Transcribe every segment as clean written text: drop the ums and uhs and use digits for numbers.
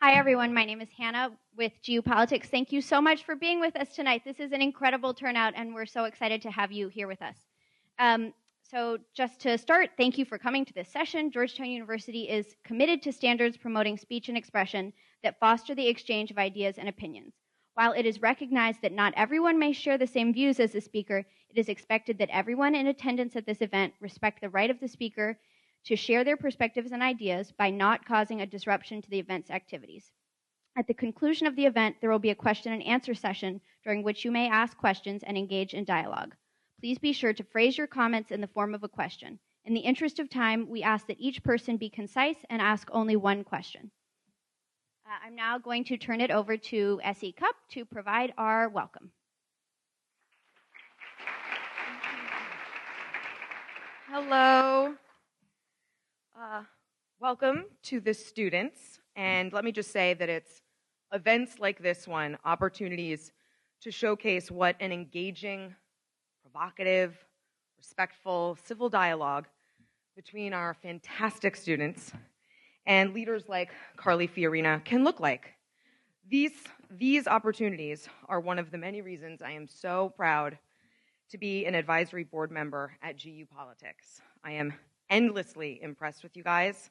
Hi, everyone. My name is Hannah with Geopolitics. Thank you so much for being with us tonight. This is an incredible turnout, and we're so excited to have you here with us. So just to start, thank you for coming to this session. Georgetown University is committed to standards promoting speech and expression that foster the exchange of ideas and opinions. While it is recognized that not everyone may share the same views as the speaker, it is expected that everyone in attendance at this event respect the right of the speaker to share their perspectives and ideas by not causing a disruption to the event's activities. At the conclusion of the event, there will be a question and answer session during which you may ask questions and engage in dialogue. Please be sure to phrase your comments in the form of a question. In the interest of time, we ask that each person be concise and ask only one question. I'm now going to turn it over to S.E. Cupp to provide our welcome. Hello. Welcome to the students, and let me just say that it's events like this one, opportunities to showcase what an engaging, provocative, respectful, civil dialogue between our fantastic students and leaders like Carly Fiorina can look like. These opportunities are one of the many reasons I am so proud to be an advisory board member at GU Politics. I am endlessly impressed with you guys,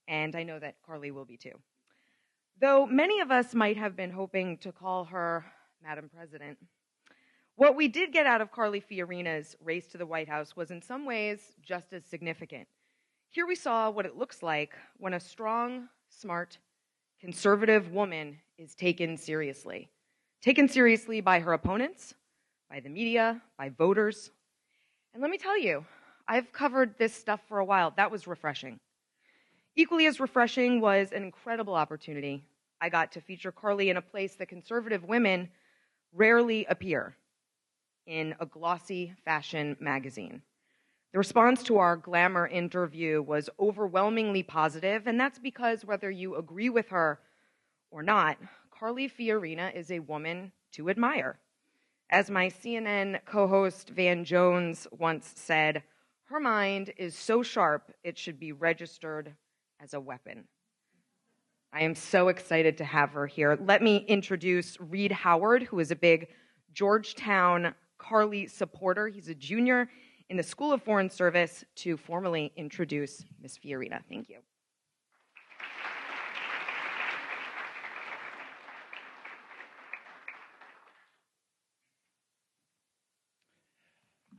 and I know that Carly will be too. Though many of us might have been hoping to call her Madam President, what we did get out of Carly Fiorina's race to the White House was in some ways just as significant. Here we saw what it looks like when a strong, smart, conservative woman is taken seriously by her opponents, by the media, by voters. And let me tell you, I've covered this stuff for a while. That was refreshing. Equally as refreshing was an incredible opportunity. I got to feature Carly in a place that conservative women rarely appear, in a glossy fashion magazine. The response to our glamour interview was overwhelmingly positive, and that's because whether you agree with her or not, Carly Fiorina is a woman to admire. As my CNN co-host Van Jones once said, her mind is so sharp it should be registered as a weapon. I am so excited to have her here. Let me introduce Reed Howard, who is a big Georgetown Carly supporter. He's a junior in the School of Foreign Service, to formally introduce Ms. Fiorina. Thank you.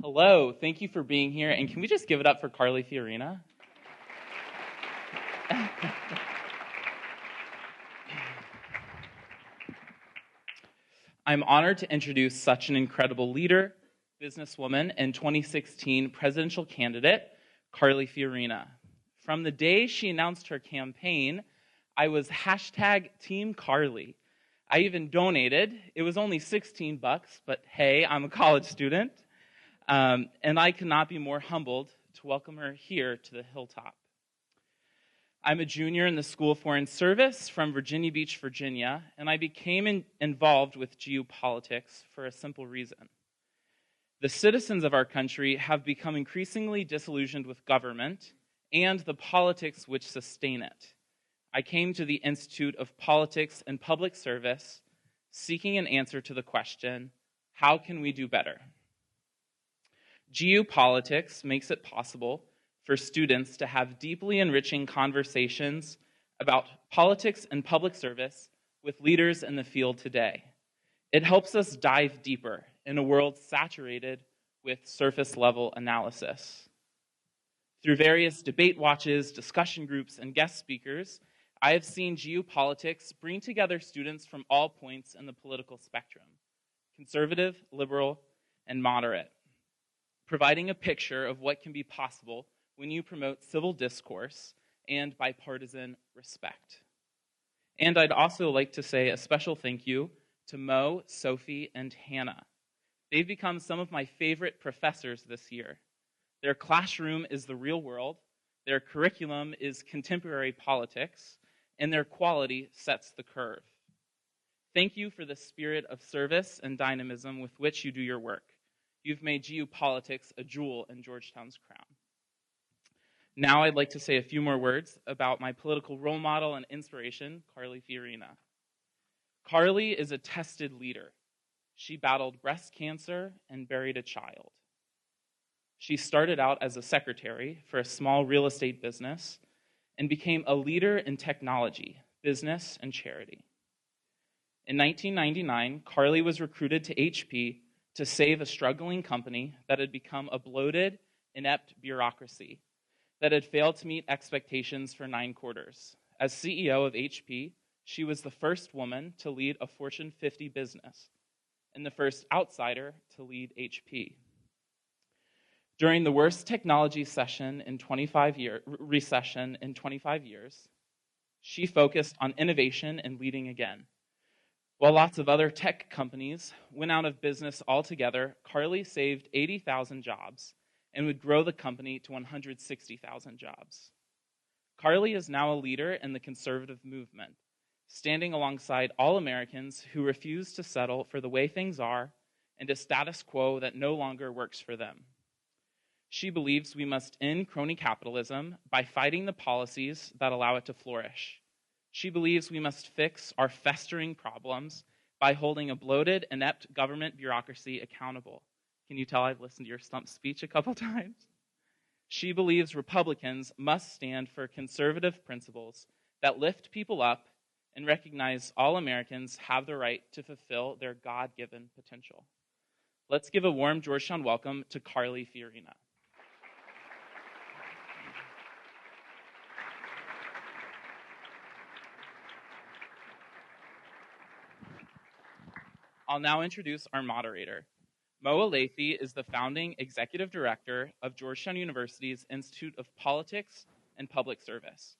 Hello, thank you for being here, and can we just give it up for Carly Fiorina? I'm honored to introduce such an incredible leader, businesswoman, and 2016 presidential candidate, Carly Fiorina. From the day she announced her campaign, I was #Team Carly. I even donated. It was only $16, but hey, I'm a college student. And I could not be more humbled to welcome her here to the hilltop. I'm a junior in the School of Foreign Service from Virginia Beach, Virginia, and I became involved with geopolitics for a simple reason. The citizens of our country have become increasingly disillusioned with government and the politics which sustain it. I came to the Institute of Politics and Public Service seeking an answer to the question, how can we do better? Geopolitics makes it possible for students to have deeply enriching conversations about politics and public service with leaders in the field today. It helps us dive deeper in a world saturated with surface-level analysis. Through various debate watches, discussion groups, and guest speakers, I have seen geopolitics bring together students from all points in the political spectrum, conservative, liberal, and moderate, providing a picture of what can be possible when you promote civil discourse and bipartisan respect. And I'd also like to say a special thank you to Mo, Sophie, and Hannah. They've become some of my favorite professors this year. Their classroom is the real world, their curriculum is contemporary politics, and their quality sets the curve. Thank you for the spirit of service and dynamism with which you do your work. You've made geopolitics a jewel in Georgetown's crown. Now I'd like to say a few more words about my political role model and inspiration, Carly Fiorina. Carly is a tested leader. She battled breast cancer and buried a child. She started out as a secretary for a small real estate business and became a leader in technology, business, and charity. In 1999, Carly was recruited to HP to save a struggling company that had become a bloated, inept bureaucracy that had failed to meet expectations for 9 quarters. As CEO of HP, she was the first woman to lead a Fortune 50 business and the first outsider to lead HP. During the worst technology recession in 25 years, she focused on innovation and leading again. While lots of other tech companies went out of business altogether, Carly saved 80,000 jobs and would grow the company to 160,000 jobs. Carly is now a leader in the conservative movement, standing alongside all Americans who refuse to settle for the way things are and a status quo that no longer works for them. She believes we must end crony capitalism by fighting the policies that allow it to flourish. She believes we must fix our festering problems by holding a bloated, inept government bureaucracy accountable. Can you tell I've listened to your stump speech a couple times? She believes Republicans must stand for conservative principles that lift people up and recognize all Americans have the right to fulfill their God-given potential. Let's give a warm Georgetown welcome to Carly Fiorina. I'll now introduce our moderator. Moa Lathy is the founding executive director of Georgetown University's Institute of Politics and Public Service.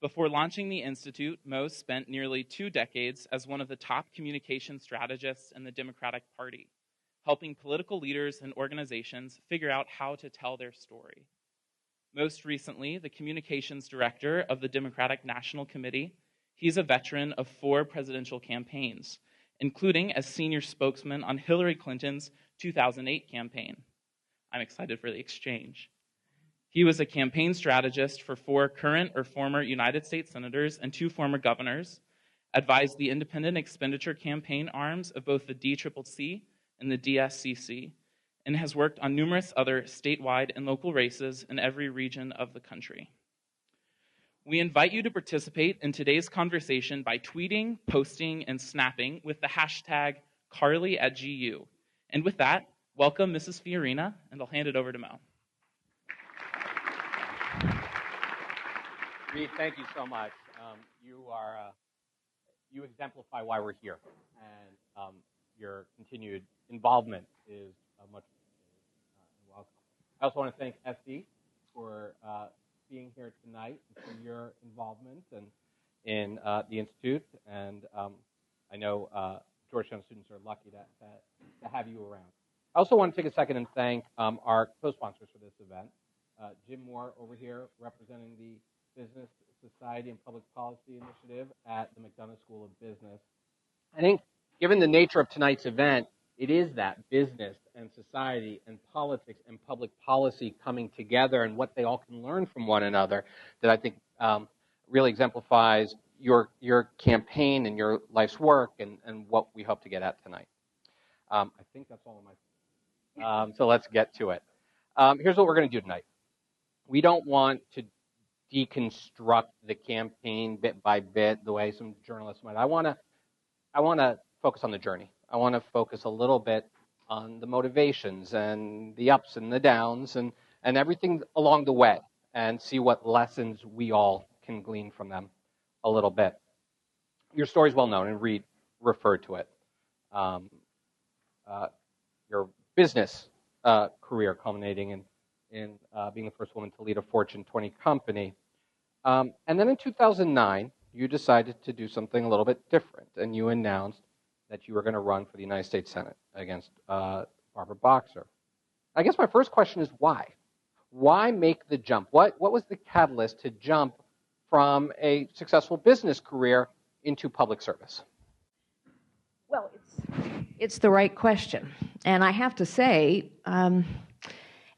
Before launching the Institute, Mo spent nearly 2 decades as one of the top communication strategists in the Democratic Party, helping political leaders and organizations figure out how to tell their story. Most recently, the communications director of the Democratic National Committee, he's a veteran of 4 presidential campaigns, including as senior spokesman on Hillary Clinton's 2008 campaign. I'm excited for the exchange. He was a campaign strategist for 4 current or former United States senators and 2 former governors, advised the independent expenditure campaign arms of both the DCCC and the DSCC, and has worked on numerous other statewide and local races in every region of the country. We invite you to participate in today's conversation by tweeting, posting, and snapping with the hashtag #Carly@GU. And with that, welcome Mrs. Fiorina, and I'll hand it over to Mo. Reed, thank you so much. You exemplify why we're here, and your continued involvement is much welcome. I also want to thank SD for being here tonight and for your involvement in the Institute, and I know Georgetown students are lucky to have you around. I also want to take a second and thank our co-sponsors for this event. Jim Moore over here representing the Business Society and Public Policy Initiative at the McDonough School of Business. I think given the nature of tonight's event, it is that business and society and politics and public policy coming together and what they all can learn from one another that I think really exemplifies your campaign and your life's work and what we hope to get at tonight. I think that's all of my so let's get to it. Here's what we're going to do tonight. We don't want to deconstruct the campaign bit by bit the way some journalists might. I want to focus on the journey. I want to focus a little bit on the motivations and the ups and the downs and everything along the way and see what lessons we all can glean from them a little bit. Your story's well known, and Reed referred to it. Your business career culminating in being the first woman to lead a Fortune 20 company. And then in 2009, you decided to do something a little bit different, and you announced that you were going to run for the United States Senate against Barbara Boxer. I guess my first question is why? Why make the jump? What was the catalyst to jump from a successful business career into public service? Well, it's the right question. And I have to say,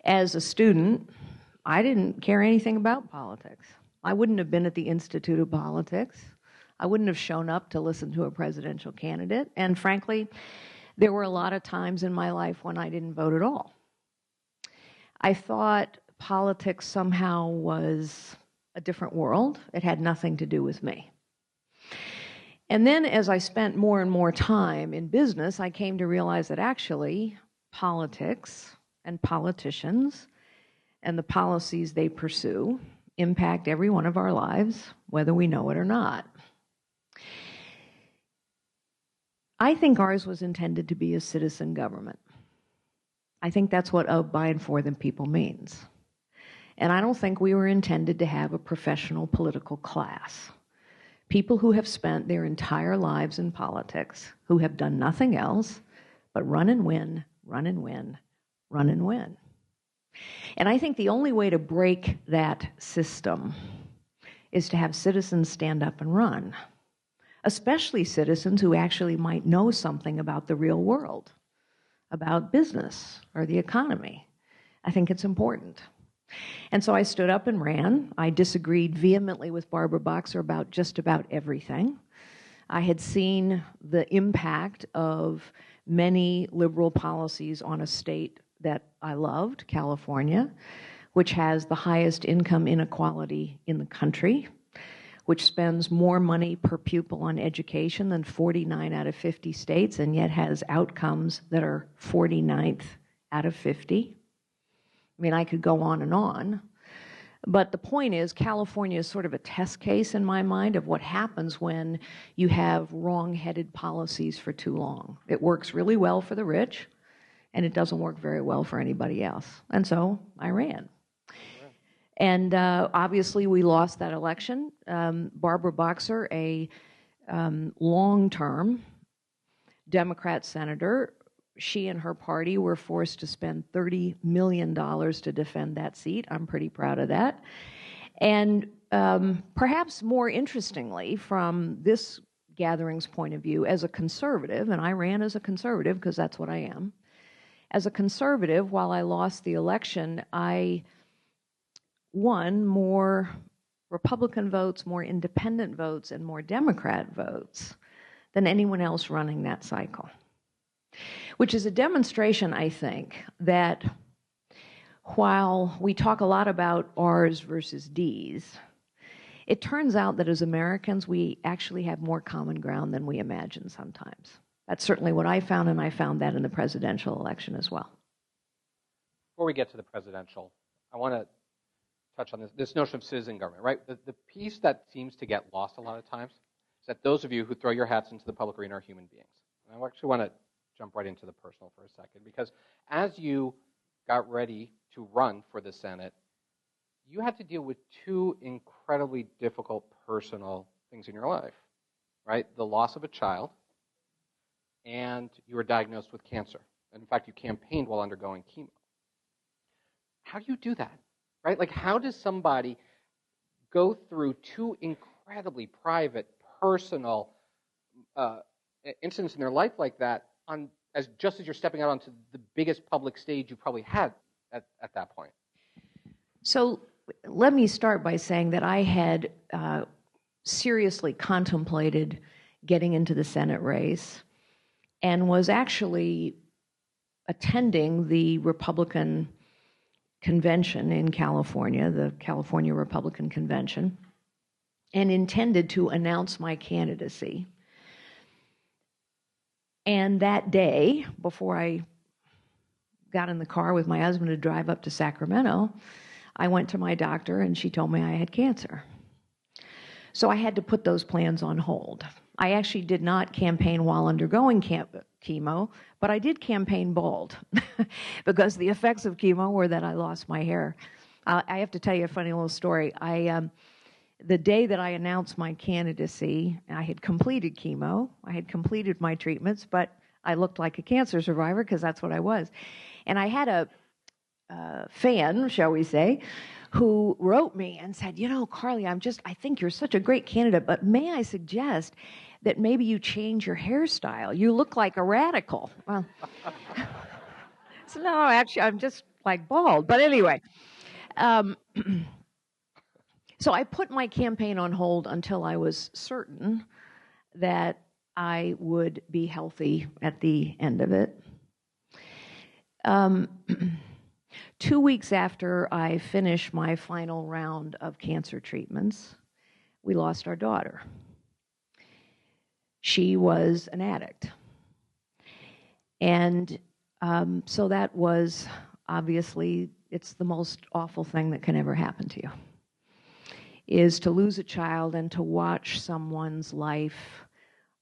as a student, I didn't care anything about politics. I wouldn't have been at the Institute of Politics. I wouldn't have shown up to listen to a presidential candidate. And frankly, there were a lot of times in my life when I didn't vote at all. I thought politics somehow was a different world. It had nothing to do with me. And then as I spent more and more time in business, I came to realize that actually politics and politicians and the policies they pursue impact every one of our lives, whether we know it or not. I think ours was intended to be a citizen government. I think that's what of, by, and for the people means. And I don't think we were intended to have a professional political class. People who have spent their entire lives in politics, who have done nothing else but run and win, run and win, run and win. And I think the only way to break that system is to have citizens stand up and run, especially citizens who actually might know something about the real world, about business or the economy. I think it's important. And so I stood up and ran. I disagreed vehemently with Barbara Boxer about just about everything. I had seen the impact of many liberal policies on a state that I loved, California, which has the highest income inequality in the country, which spends more money per pupil on education than 49 out of 50 states, and yet has outcomes that are 49th out of 50. I mean, I could go on and on. But the point is, California is sort of a test case in my mind of what happens when you have wrong-headed policies for too long. It works really well for the rich, and it doesn't work very well for anybody else. And so I ran. And obviously, we lost that election. Barbara Boxer, a long-term Democrat senator, she and her party were forced to spend $30 million to defend that seat. I'm pretty proud of that. And perhaps more interestingly, from this gathering's point of view, as a conservative, and I ran as a conservative because that's what I am, as a conservative, while I lost the election, I won more Republican votes, more independent votes, and more Democrat votes than anyone else running that cycle. Which is a demonstration, I think, that while we talk a lot about R's versus D's, it turns out that as Americans, we actually have more common ground than we imagine sometimes. That's certainly what I found, and I found that in the presidential election as well. Before we get to the presidential, I want to touch on this notion of citizen government, right? The piece that seems to get lost a lot of times is that those of you who throw your hats into the public arena are human beings. And I actually want to jump right into the personal for a second, because as you got ready to run for the Senate, you had to deal with two incredibly difficult personal things in your life, right? The loss of a child, and you were diagnosed with cancer. In fact, you campaigned while undergoing chemo. How do you do that, right? Like, how does somebody go through two incredibly private, personal incidents in their life like that just as you're stepping out onto the biggest public stage you probably had at that point? So let me start by saying that I had seriously contemplated getting into the Senate race and was actually attending the Republican convention in California, the California Republican Convention, and intended to announce my candidacy. And that day, before I got in the car with my husband to drive up to Sacramento, I went to my doctor and she told me I had cancer. So I had to put those plans on hold. I actually did not campaign while undergoing chemo, but I did campaign bald because the effects of chemo were that I lost my hair. I have to tell you a funny little story. The day that I announced my candidacy, I had completed chemo, I had completed my treatments, but I looked like a cancer survivor because that's what I was. And I had a fan, shall we say, who wrote me and said, Carly, I think you're such a great candidate, but may I suggest that maybe you change your hairstyle? You look like a radical. Well, so no, actually, I'm just like bald. But anyway, Um, so I put my campaign on hold until I was certain that I would be healthy at the end of it. 2 weeks after I finished my final round of cancer treatments, we lost our daughter. She was an addict. And so that was obviously, it's the most awful thing that can ever happen to you, is to lose a child and to watch someone's life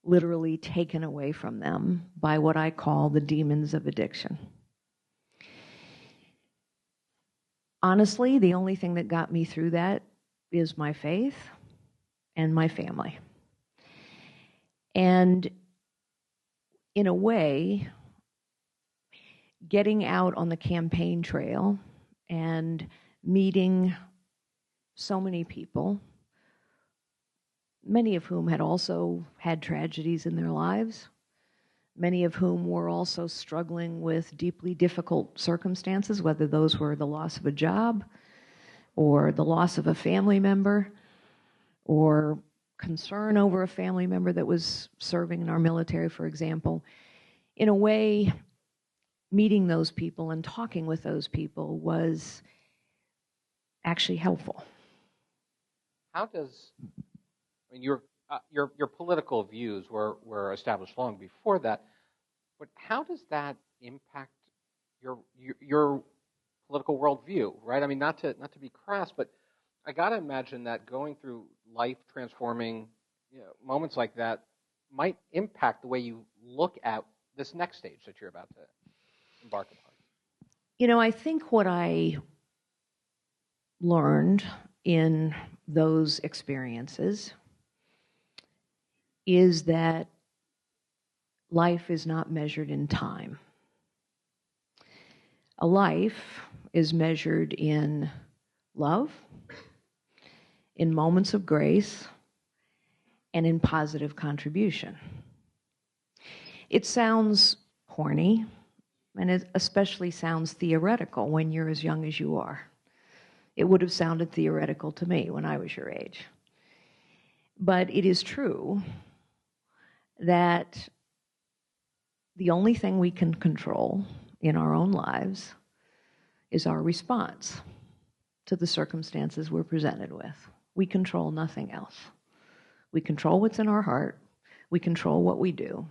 literally taken away from them by what I call the demons of addiction. Honestly, the only thing that got me through that is my faith and my family. And in a way, getting out on the campaign trail and meeting so many people, many of whom had also had tragedies in their lives, many of whom were also struggling with deeply difficult circumstances, whether those were the loss of a job or the loss of a family member or concern over a family member that was serving in our military, for example. In a way, meeting those people and talking with those people was actually helpful. How does, I mean, your political views were established long before that, but how does that impact your political worldview, right? I mean, not to be crass, but I got to imagine that going through life transforming moments like that might impact the way you look at this next stage that you're about to embark upon. You know, I think what I learned in those experiences is that life is not measured in time. A life is measured in love, in moments of grace, and in positive contribution. It sounds corny, and it especially sounds theoretical when you're as young as you are. It would have sounded theoretical to me when I was your age. But it is true that the only thing we can control in our own lives is our response to the circumstances we're presented with. We control nothing else. We control what's in our heart. We control what we do.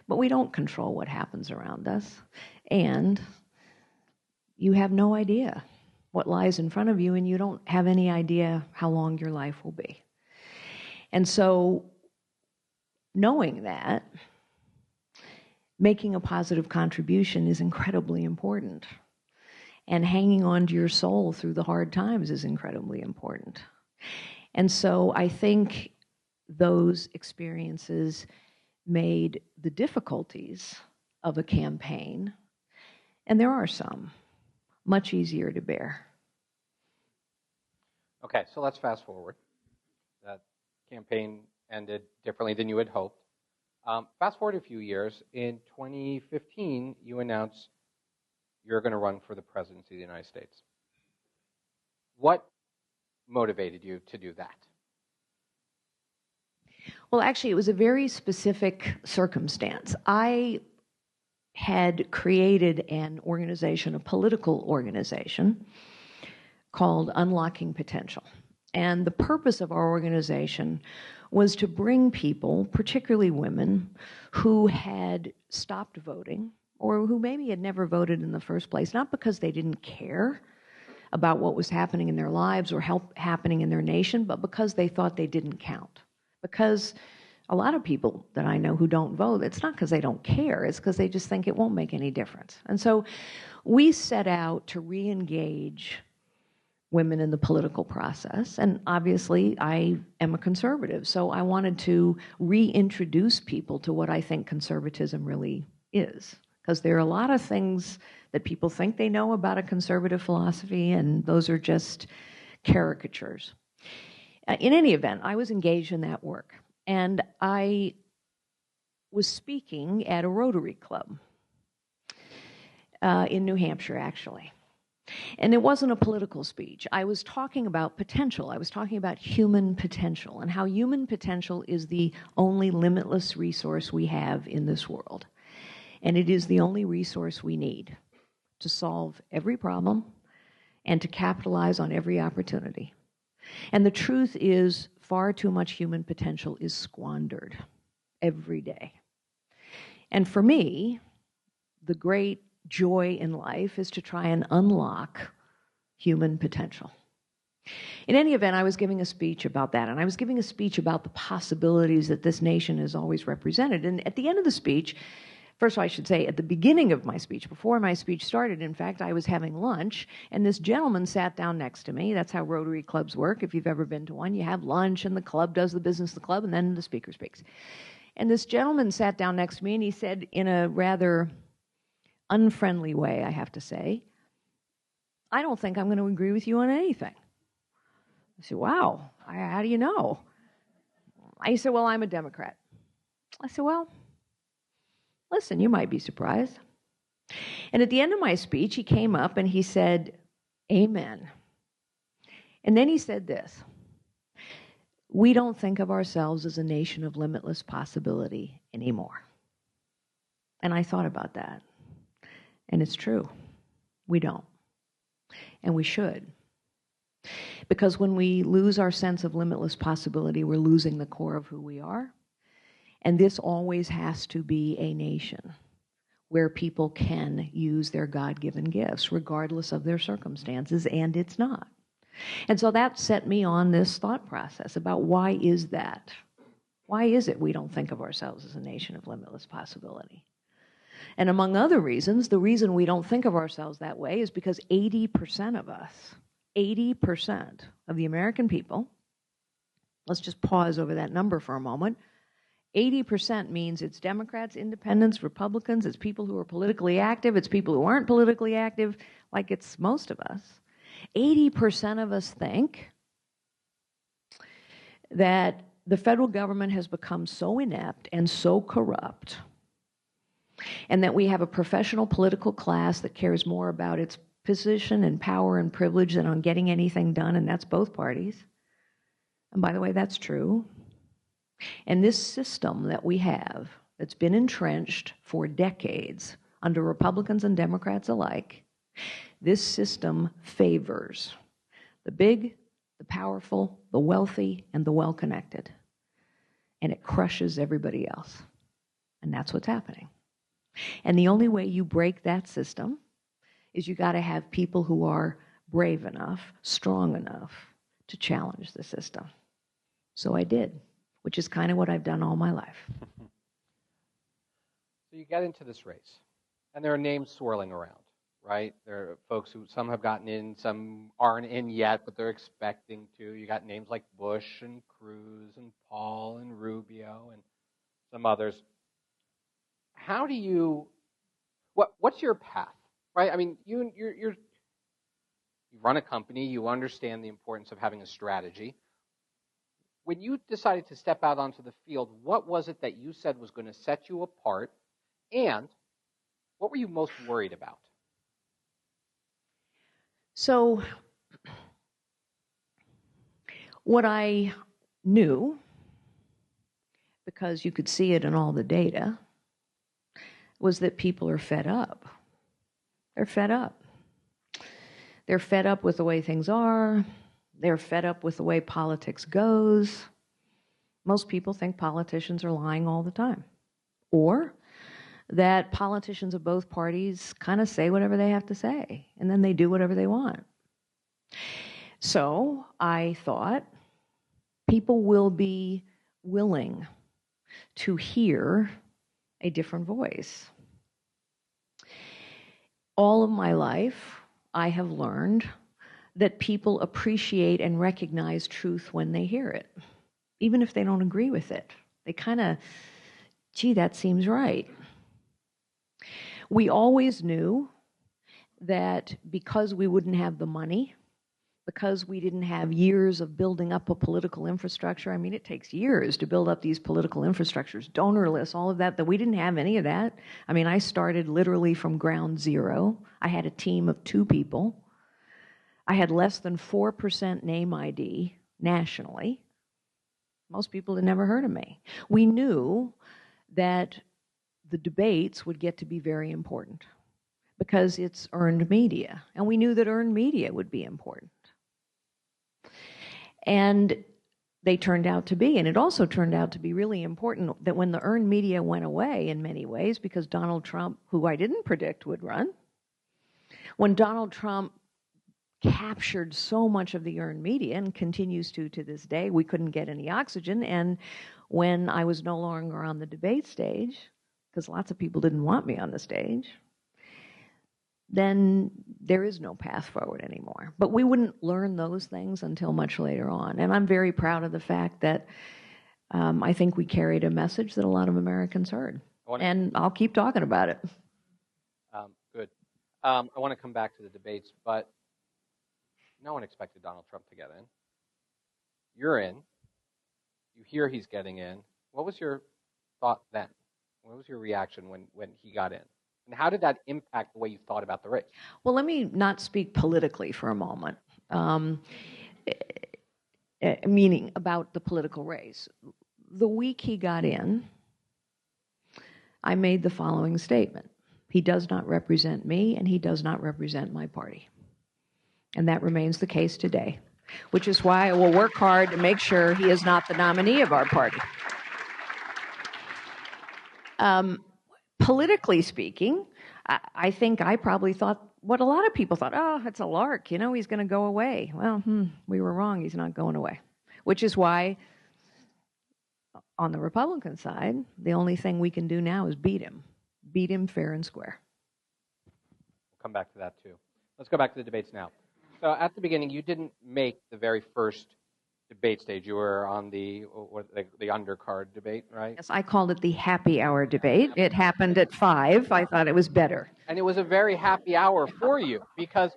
But we don't control what happens around us. And you have no idea what lies in front of you, and you don't have any idea how long your life will be. And so, knowing that, making a positive contribution is incredibly important. And hanging on to your soul through the hard times is incredibly important. And so I think those experiences made the difficulties of a campaign, and there are some, much easier to bear. Okay, so let's fast forward. That campaign ended differently than you had hoped. Fast forward a few years. In 2015, you announced you're going to run for the presidency of the United States. What motivated you to do that? Well, actually, it was a very specific circumstance. I had created an organization, a political organization, called Unlocking Potential. And the purpose of our organization was to bring people, particularly women, who had stopped voting or who maybe had never voted in the first place, not because they didn't care about what was happening in their lives or happening in their nation, but because they thought they didn't count. Because a lot of people that I know who don't vote, it's not because they don't care, it's because they just think it won't make any difference. And so we set out to re-engage women in the political process. And obviously, I am a conservative, so I wanted to reintroduce people to what I think conservatism really is. Because there are a lot of things that people think they know about a conservative philosophy, and those are just caricatures. In any event, I was engaged in that work, and I was speaking at a Rotary Club in New Hampshire, actually. And it wasn't a political speech. I was talking about potential. I was talking about human potential and how human potential is the only limitless resource we have in this world. And it is the only resource we need to solve every problem and to capitalize on every opportunity. And the truth is, far too much human potential is squandered every day. And for me, the great joy in life is to try and unlock human potential. In any event, I was giving a speech about that, and I was giving a speech about the possibilities that this nation has always represented. And at the end of the speech, first of all, I should say, at the beginning of my speech, before my speech started, in fact, I was having lunch, and this gentleman sat down next to me. That's how Rotary clubs work. If you've ever been to one, you have lunch, and the club does the business of the club, and then the speaker speaks. And this gentleman sat down next to me, and he said, in a rather unfriendly way, I have to say, "I don't think I'm going to agree with you on anything." I said, "Wow, how do you know?" He said, "Well, I'm a Democrat." I said, "Well, listen, you might be surprised." And at the end of my speech, he came up and he said, "Amen." And then he said this: "We don't think of ourselves as a nation of limitless possibility anymore." And I thought about that. And it's true. We don't. And we should. Because when we lose our sense of limitless possibility, we're losing the core of who we are. And this always has to be a nation where people can use their God-given gifts, regardless of their circumstances, and it's not. And so that set me on this thought process about why is that? Why is it we don't think of ourselves as a nation of limitless possibility? And among other reasons, the reason we don't think of ourselves that way is because 80% of us, 80% of the American people, let's just pause over that number for a moment, 80% means it's Democrats, independents, Republicans, it's people who are politically active, it's people who aren't politically active, like it's most of us. 80% of us think that the federal government has become so inept and so corrupt, and that we have a professional political class that cares more about its position and power and privilege than on getting anything done, and that's both parties. And by the way, that's true. And this system that we have, that's been entrenched for decades under Republicans and Democrats alike, this system favors the big, the powerful, the wealthy, and the well-connected. And it crushes everybody else. And that's what's happening. And the only way you break that system is you got to have people who are brave enough, strong enough to challenge the system. So I did, which is kind of what I've done all my life. So you get into this race, and there are names swirling around, right? There are folks who, some have gotten in, some aren't in yet, but they're expecting to. You got names like Bush and Cruz and Paul and Rubio and some others. How do you, what's your path, right? I mean, you run a company, you understand the importance of having a strategy. When you decided to step out onto the field, what was it that you said was going to set you apart, and what were you most worried about? So what I knew, because you could see it in all the data, was that people are fed up. They're fed up. They're fed up with the way things are. They're fed up with the way politics goes. Most people think politicians are lying all the time, or that politicians of both parties kind of say whatever they have to say, and then they do whatever they want. So I thought people will be willing to hear a different voice. All of my life, I have learned that people appreciate and recognize truth when they hear it, even if they don't agree with it. They kind of, gee, that seems right. We always knew that because we wouldn't have the money, because we didn't have years of building up a political infrastructure. I mean, it takes years to build up these political infrastructures, donor lists, all of that, that we didn't have any of that. I mean, I started literally from ground zero. I had a team of 2 people. I had less than 4% name ID nationally. Most people had never heard of me. We knew that the debates would get to be very important because it's earned media, and we knew that earned media would be important. And they turned out to be, and it also turned out to be really important that when the earned media went away in many ways, because Donald Trump, who I didn't predict would run, when Donald Trump captured so much of the earned media and continues to this day, we couldn't get any oxygen. And when I was no longer on the debate stage, because lots of people didn't want me on the stage, then there is no path forward anymore. But we wouldn't learn those things until much later on. And I'm very proud of the fact that I think we carried a message that a lot of Americans heard. And I'll keep talking about it. Good. I want to come back to the debates, but no one expected Donald Trump to get in. You're in. You hear he's getting in. What was your thought then? What was your reaction when he got in? And how did that impact the way you thought about the race? Well, let me not speak politically for a moment, meaning about the political race. The week he got in, I made the following statement. He does not represent me, and he does not represent my party. And that remains the case today, which is why I will work hard to make sure he is not the nominee of our party. Politically speaking, I think I probably thought what a lot of people thought, oh, it's a lark, he's going to go away. Well, we were wrong, he's not going away. Which is why, on the Republican side, the only thing we can do now is beat him fair and square. We'll come back to that too. Let's go back to the debates now. So at the beginning, you didn't make the very first debate stage. You were on the undercard debate, right? Yes, I called it the happy hour debate. It happened at 5. I thought it was better. And it was a very happy hour for you because,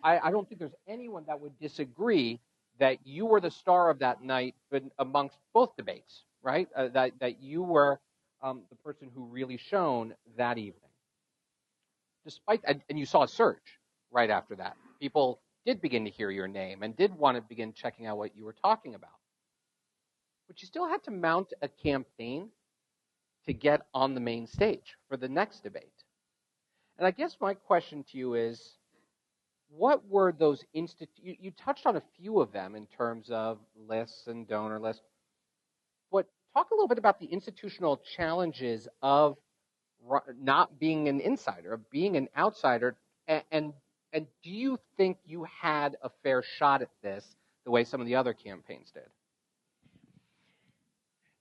I don't think there's anyone that would disagree that you were the star of that night amongst both debates, right? That you were the person who really shone that evening. Despite, and you saw a surge right after that. People did begin to hear your name and did want to begin checking out what you were talking about. But you still had to mount a campaign to get on the main stage for the next debate. And I guess my question to you is, what were those you touched on a few of them in terms of lists and donor lists, but talk a little bit about the institutional challenges of not being an insider, of being an outsider, and do you think you had a fair shot at this the way some of the other campaigns did?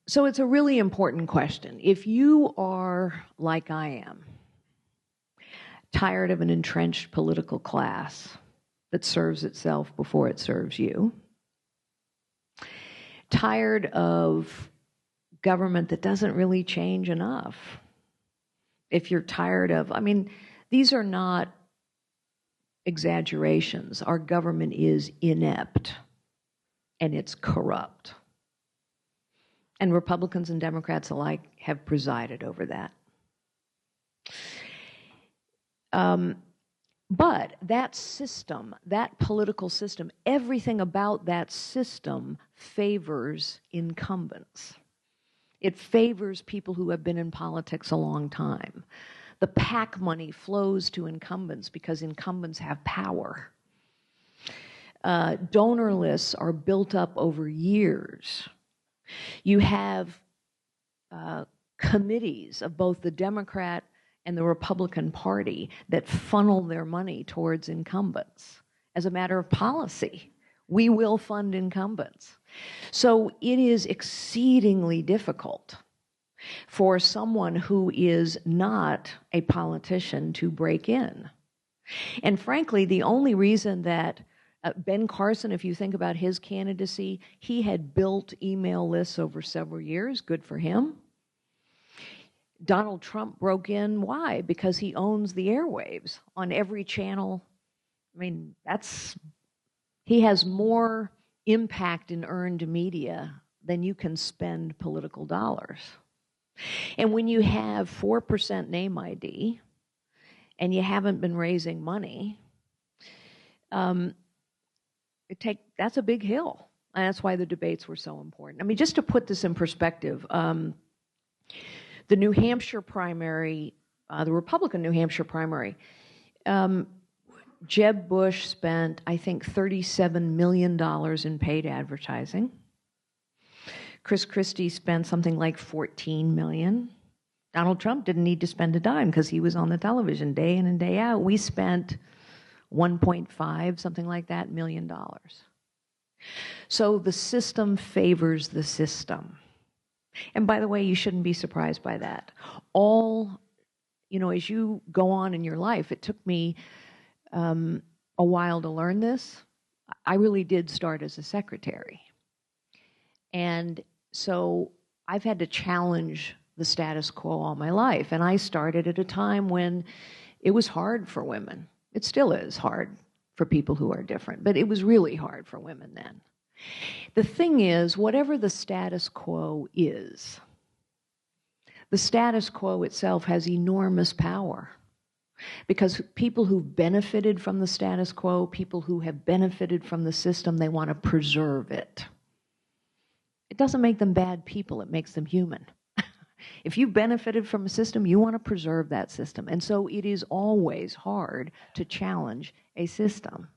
So it's a really important question. If you are, like I am, tired of an entrenched political class that serves itself before it serves you, tired of government that doesn't really change enough, if you're tired of, these are not exaggerations. Our government is inept and it's corrupt. And Republicans and Democrats alike have presided over that. But that system, that political system, everything about that system favors incumbents. It favors people who have been in politics a long time. The PAC money flows to incumbents because incumbents have power. Donor lists are built up over years. You have committees of both the Democrat and the Republican Party that funnel their money towards incumbents. As a matter of policy, we will fund incumbents. So it is exceedingly difficult for someone who is not a politician to break in. And frankly, the only reason that Ben Carson, if you think about his candidacy, he had built email lists over several years. Good for him. Donald Trump broke in. Why? Because he owns the airwaves on every channel. He has more impact in earned media than you can spend political dollars. And when you have 4% name ID and you haven't been raising money, um, that's a big hill. And that's why the debates were so important. I mean, just to put this in perspective, the New Hampshire primary, the Republican New Hampshire primary, Jeb Bush spent, I think, $37 million in paid advertising. Chris Christie spent something like $14 million. Donald Trump didn't need to spend a dime because he was on the television day in and day out. We spent 1.5, something like that, $million. So the system favors the system. And by the way, you shouldn't be surprised by that. As you go on in your life, it took me a while to learn this. I really did start as a secretary. And so I've had to challenge the status quo all my life. And I started at a time when it was hard for women. It still is hard for people who are different, but it was really hard for women then. The thing is, whatever the status quo is, the status quo itself has enormous power. Because people who've benefited from the status quo, people who have benefited from the system, they want to preserve it. It doesn't make them bad people, it makes them human. If you benefited from a system, you want to preserve that system. And so it is always hard to challenge a system.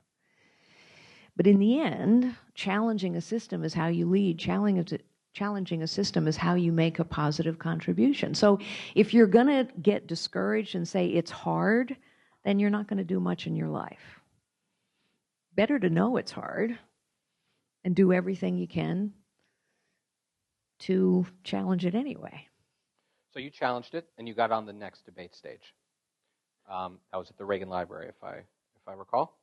But in the end, challenging a system is how you lead. Challenging a system is how you make a positive contribution. So if you're going to get discouraged and say it's hard, then you're not going to do much in your life. Better to know it's hard and do everything you can to challenge it anyway. So you challenged it, and you got on the next debate stage. That was at the Reagan Library, if I recall.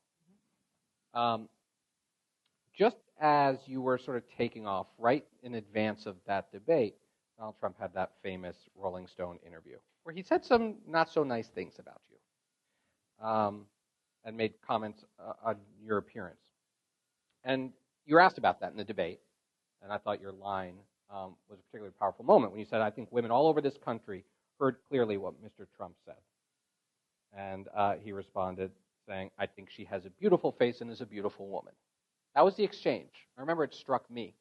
Just as you were sort of taking off, right in advance of that debate, Donald Trump had that famous Rolling Stone interview where he said some not so nice things about you, and made comments on your appearance. And you were asked about that in the debate, and I thought your line was a particularly powerful moment when you said, I think women all over this country heard clearly what Mr. Trump said. And he responded saying, I think she has a beautiful face and is a beautiful woman. That was the exchange. I remember it struck me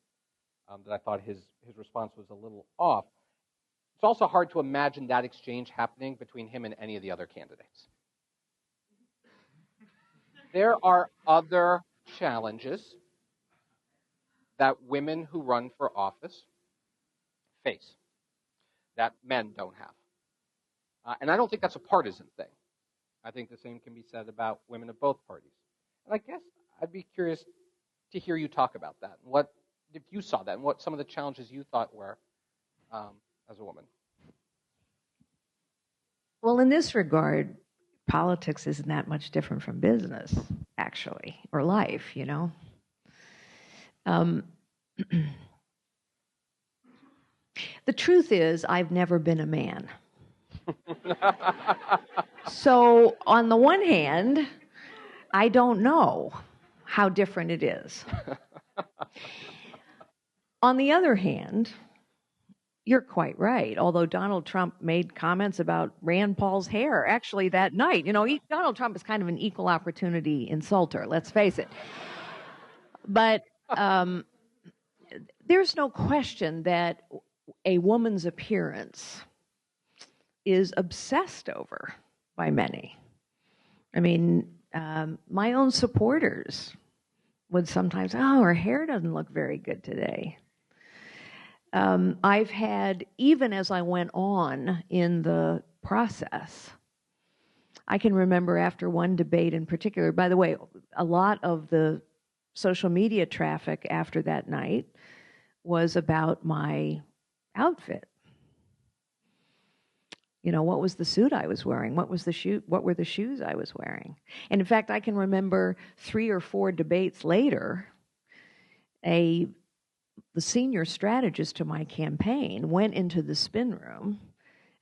that I thought his response was a little off. It's also hard to imagine that exchange happening between him and any of the other candidates. There are other challenges that women who run for office face that men don't have. And I don't think that's a partisan thing. I think the same can be said about women of both parties. And I guess I'd be curious to hear you talk about that. What, if you saw that, and what some of the challenges you thought were as a woman. Well, in this regard, politics isn't that much different from business, actually, or life, you know. The truth is, I've never been a man. So, on the one hand, I don't know how different it is. On the other hand, you're quite right. Although Donald Trump made comments about Rand Paul's hair, actually that night, you know, Donald Trump is kind of an equal opportunity insulter, let's face it. But there's no question that a woman's appearance is obsessed over by many. I mean, my own supporters would sometimes, oh, her hair doesn't look very good today. I've had, even as I went on in the process, I can remember after one debate in particular, by the way, a lot of the social media traffic after that night was about my outfit. You know, what was the suit I was wearing? What were the shoes I was wearing? And in fact, I can remember 3 or 4 debates later, the senior strategist to my campaign went into the spin room,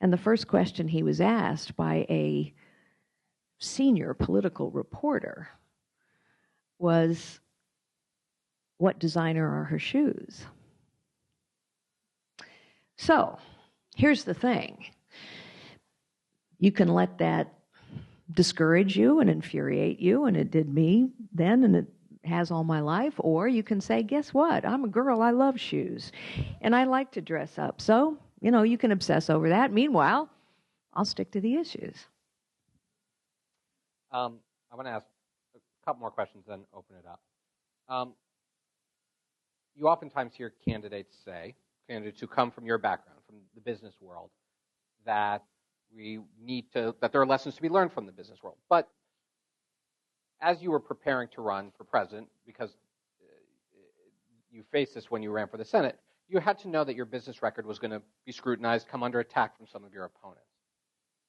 and the first question he was asked by a senior political reporter was, what designer are her shoes? So, here's the thing. You can let that discourage you and infuriate you, and it did me then, and it has all my life. Or you can say, guess what? I'm a girl. I love shoes, and I like to dress up. So, you can obsess over that. Meanwhile, I'll stick to the issues. I want to ask a couple more questions, then open it up. You oftentimes hear candidates who come from your background, from the business world, that that there are lessons to be learned from the business world. But as you were preparing to run for president, because you faced this when you ran for the Senate, you had to know that your business record was going to be scrutinized, come under attack from some of your opponents.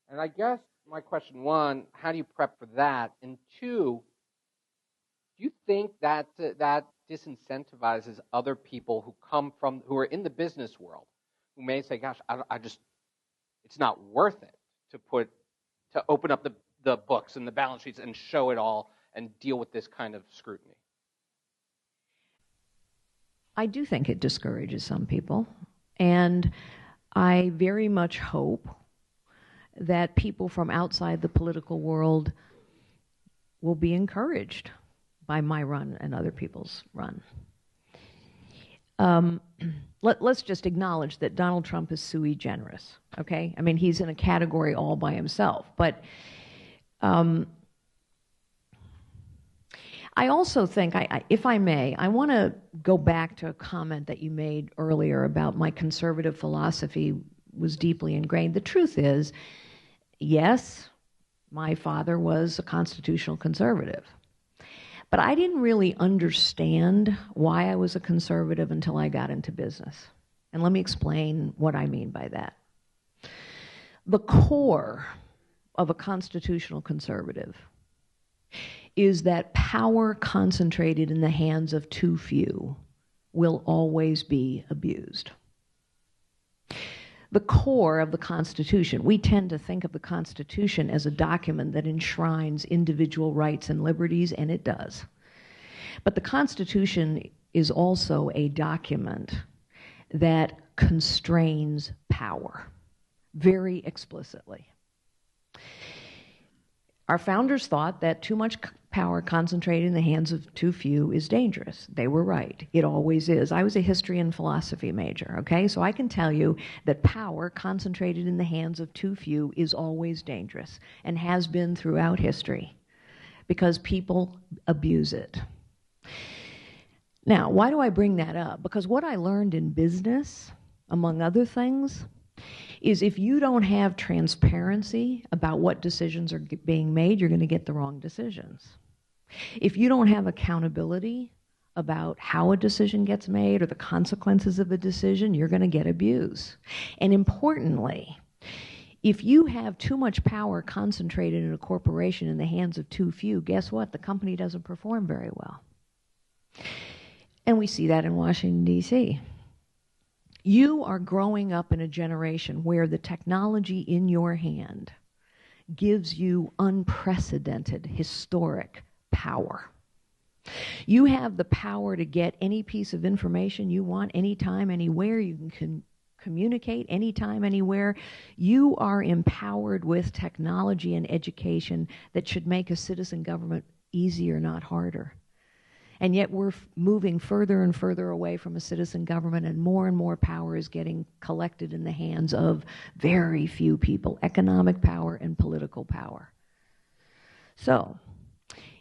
And I guess my question, one, how do you prep for that? And two, do you think that that disincentivizes other people who are in the business world, who may say, gosh, it's not worth it to open up the books and the balance sheets and show it all and deal with this kind of scrutiny? I do think it discourages some people, and I very much hope that people from outside the political world will be encouraged by my run and other people's run. Let's just acknowledge that Donald Trump is sui generis, okay? I mean, he's in a category all by himself. But I also think, if I may, I want to go back to a comment that you made earlier about my conservative philosophy was deeply ingrained. The truth is, yes, my father was a constitutional conservative. But I didn't really understand why I was a conservative until I got into business. And let me explain what I mean by that. The core of a constitutional conservative is that power concentrated in the hands of too few will always be abused. The core of the Constitution, we tend to think of the Constitution as a document that enshrines individual rights and liberties, and it does. But the Constitution is also a document that constrains power very explicitly. Our founders thought that too much power concentrated in the hands of too few is dangerous. They were right. It always is. I was a history and philosophy major, okay? So I can tell you that power concentrated in the hands of too few is always dangerous and has been throughout history because people abuse it. Now, why do I bring that up? Because what I learned in business, among other things, is if you don't have transparency about what decisions are being made, you're going to get the wrong decisions. If you don't have accountability about how a decision gets made or the consequences of a decision, you're going to get abuse. And importantly, if you have too much power concentrated in a corporation in the hands of too few, guess what? The company doesn't perform very well. And we see that in Washington, D.C. You are growing up in a generation where the technology in your hand gives you unprecedented, historic power. You have the power to get any piece of information you want, anytime, anywhere. You can communicate anytime, anywhere. You are empowered with technology and education that should make a citizen government easier, not harder. And yet we're moving further and further away from a citizen government, and more power is getting collected in the hands of very few people, economic power and political power. So,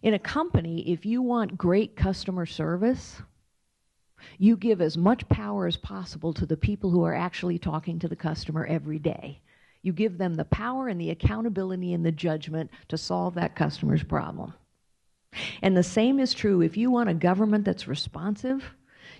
in a company, if you want great customer service, you give as much power as possible to the people who are actually talking to the customer every day. You give them the power and the accountability and the judgment to solve that customer's problem. And the same is true if you want a government that's responsive.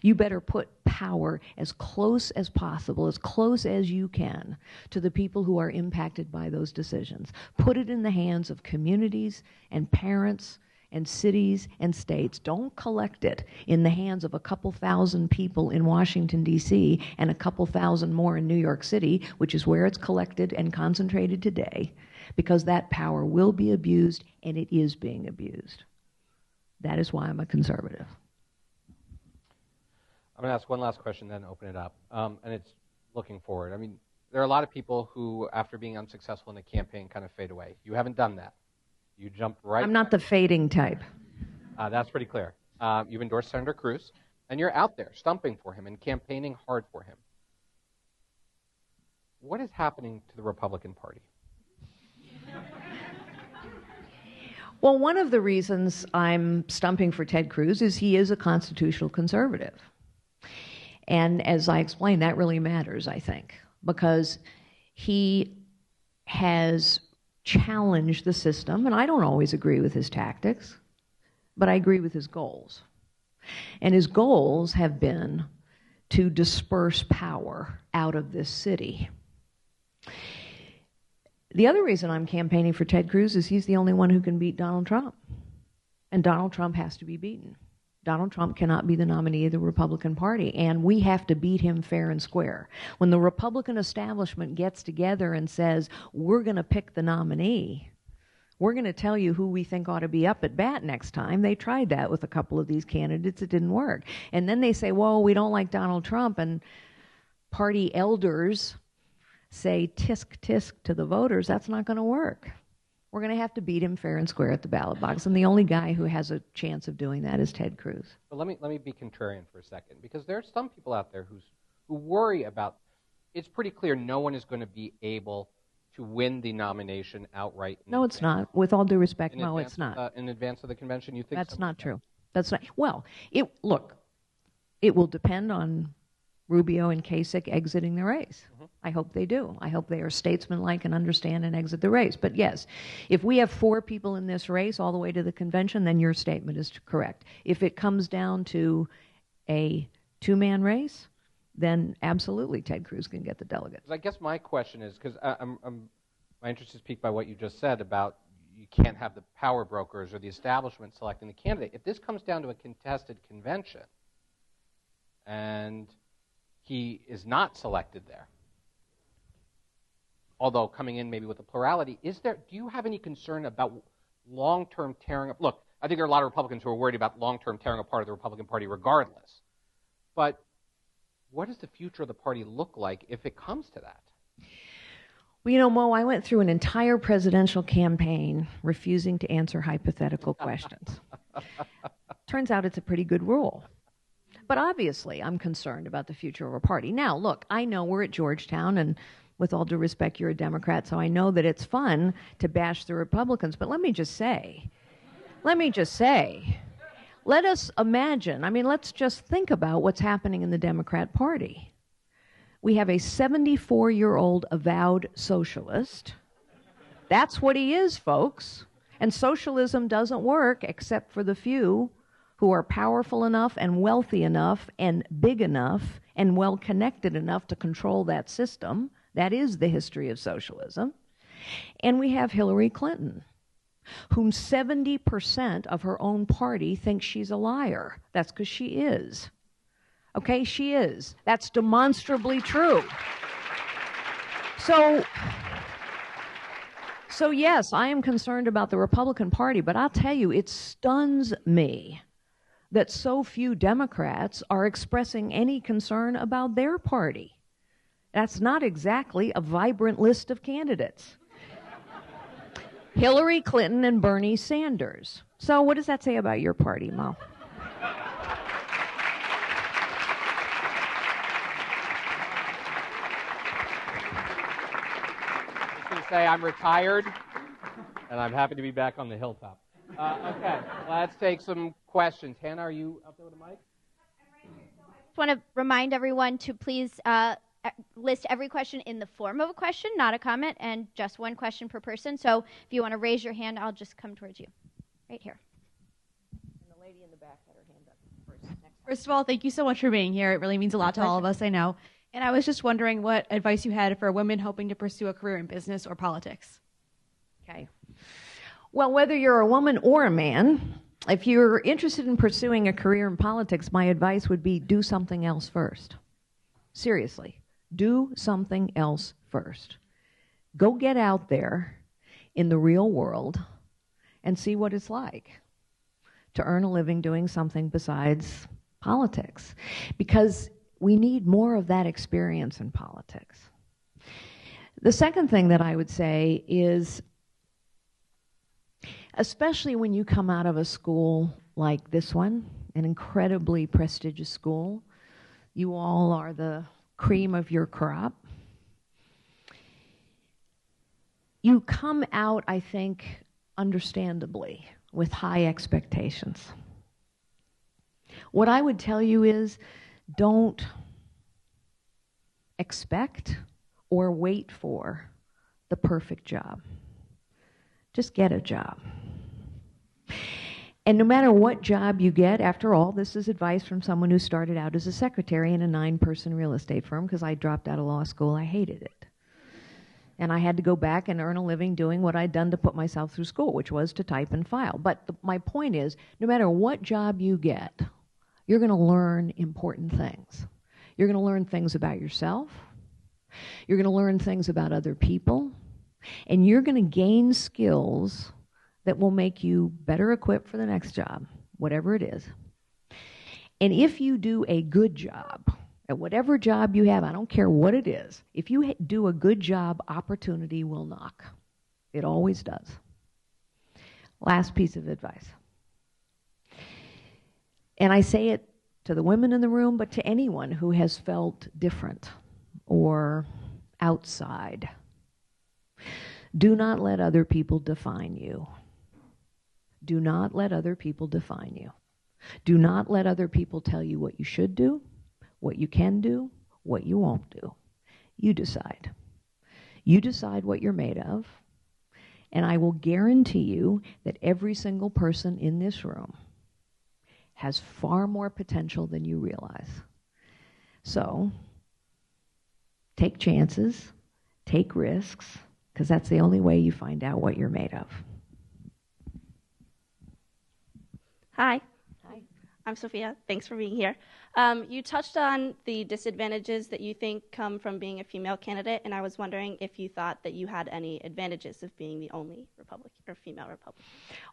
You better put power as close as possible, as close as you can, to the people who are impacted by those decisions. Put it in the hands of communities and parents and cities and states. Don't collect it in the hands of a couple thousand people in Washington, D.C., and a couple thousand more in New York City, which is where it's collected and concentrated today, because that power will be abused, and it is being abused. That is why I'm a conservative. I'm going to ask one last question, then open it up. And it's looking forward. I mean, there are a lot of people who, after being unsuccessful in a campaign, kind of fade away. You haven't done that. You jumped right. I'm not the fading type. That's pretty clear. You've endorsed Senator Cruz, and you're out there stumping for him and campaigning hard for him. What is happening to the Republican Party? Well, one of the reasons I'm stumping for Ted Cruz is he is a constitutional conservative. And as I explained, that really matters, I think, because he has challenged the system, and I don't always agree with his tactics, but I agree with his goals. And his goals have been to disperse power out of this city. The other reason I'm campaigning for Ted Cruz is he's the only one who can beat Donald Trump. And Donald Trump has to be beaten. Donald Trump cannot be the nominee of the Republican Party, and we have to beat him fair and square. When the Republican establishment gets together and says, we're going to pick the nominee, we're going to tell you who we think ought to be up at bat next time. They tried that with a couple of these candidates. It didn't work. And then they say, well, we don't like Donald Trump, and party elders say tisk tisk to the voters. That's not going to work. We're going to have to beat him fair and square at the ballot box, and the only guy who has a chance of doing that is Ted Cruz. But let me be contrarian for a second, because there are some people out there who worry about. It's pretty clear no one is going to be able to win the nomination outright. No, it's not. With all due respect, no, it's not. In advance of the convention, you think that's not true? That's not. Well, it will depend on Rubio and Kasich exiting the race. Mm-hmm. I hope they do. I hope they are statesmanlike and understand and exit the race. But yes, if we have 4 people in this race all the way to the convention, then your statement is correct. If it comes down to a 2-man race, then absolutely Ted Cruz can get the delegates. I guess my question is, because my interest is piqued by what you just said about you can't have the power brokers or the establishment selecting the candidate. If this comes down to a contested convention and he is not selected there, although coming in maybe with a plurality, do you have any concern about long-term tearing up? Look, I think there are a lot of Republicans who are worried about long-term tearing apart of the Republican Party regardless. But what does the future of the party look like if it comes to that? Well, you know, Mo, I went through an entire presidential campaign refusing to answer hypothetical questions. Turns out it's a pretty good rule. But obviously, I'm concerned about the future of our party. Now, look, I know we're at Georgetown, and with all due respect, you're a Democrat, so I know that it's fun to bash the Republicans. But let me just say, let us imagine, let's just think about what's happening in the Democrat Party. We have a 74-year-old avowed socialist. That's what he is, folks. And socialism doesn't work except for the few who are powerful enough and wealthy enough and big enough and well-connected enough to control that system. That is the history of socialism. And we have Hillary Clinton, whom 70% of her own party thinks she's a liar. That's because she is. Okay, she is. That's demonstrably true. So yes, I am concerned about the Republican Party, but I'll tell you, it stuns me that so few Democrats are expressing any concern about their party. That's not exactly a vibrant list of candidates. Hillary Clinton and Bernie Sanders. So what does that say about your party, Mo? I'm just going to say I'm retired, and I'm happy to be back on the hilltop. Okay, let's take some questions. Hannah, are you up there with a mic? I just want to remind everyone to please list every question in the form of a question, not a comment, and just one question per person. So if you want to raise your hand, I'll just come towards you. Right here. And the lady in the back had her hand up first. First of all, thank you so much for being here. It really means a lot to all of us, I know. And I was just wondering what advice you had for women hoping to pursue a career in business or politics. Okay. Well, whether you're a woman or a man, if you're interested in pursuing a career in politics, my advice would be do something else first. Seriously, do something else first. Go get out there in the real world and see what it's like to earn a living doing something besides politics, because we need more of that experience in politics. The second thing that I would say is, especially when you come out of a school like this one, an incredibly prestigious school. You all are the cream of your crop. You come out, I think, understandably, with high expectations. What I would tell you is, don't expect or wait for the perfect job. Just get a job. And no matter what job you get, after all, this is advice from someone who started out as a secretary in a 9-person real estate firm, because I dropped out of law school. I hated it. And I had to go back and earn a living doing what I'd done to put myself through school, which was to type and file. But my point is, no matter what job you get, you're going to learn important things. You're going to learn things about yourself. You're going to learn things about other people. And you're going to gain skills that will make you better equipped for the next job, whatever it is. And if you do a good job, at whatever job you have, I don't care what it is, if you do a good job, opportunity will knock. It always does. Last piece of advice. And I say it to the women in the room, but to anyone who has felt different or outside. Do not let other people define you. Do not let other people define you. Do not let other people tell you what you should do, what you can do, what you won't do. You decide. You decide what you're made of, and I will guarantee you that every single person in this room has far more potential than you realize. So, take chances, take risks, because that's the only way you find out what you're made of. Hi. Hi. I'm Sophia. Thanks for being here. You touched on the disadvantages that you think come from being a female candidate, and I was wondering if you thought that you had any advantages of being the only Republican or female Republican.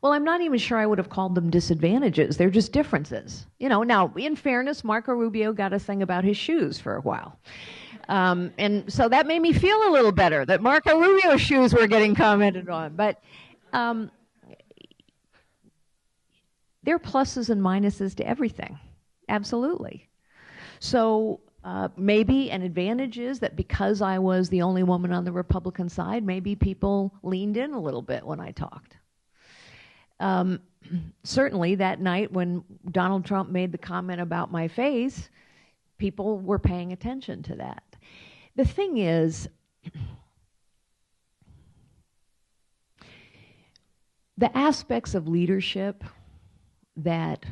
Well, I'm not even sure I would have called them disadvantages. They're just differences. You know, now, in fairness, Marco Rubio got a thing about his shoes for a while. And so that made me feel a little better that Marco Rubio's shoes were getting commented on. But there are pluses and minuses to everything. Absolutely. So maybe an advantage is that because I was the only woman on the Republican side, maybe people leaned in a little bit when I talked. Certainly that night when Donald Trump made the comment about my face, people were paying attention to that. The thing is, the aspects of leadership that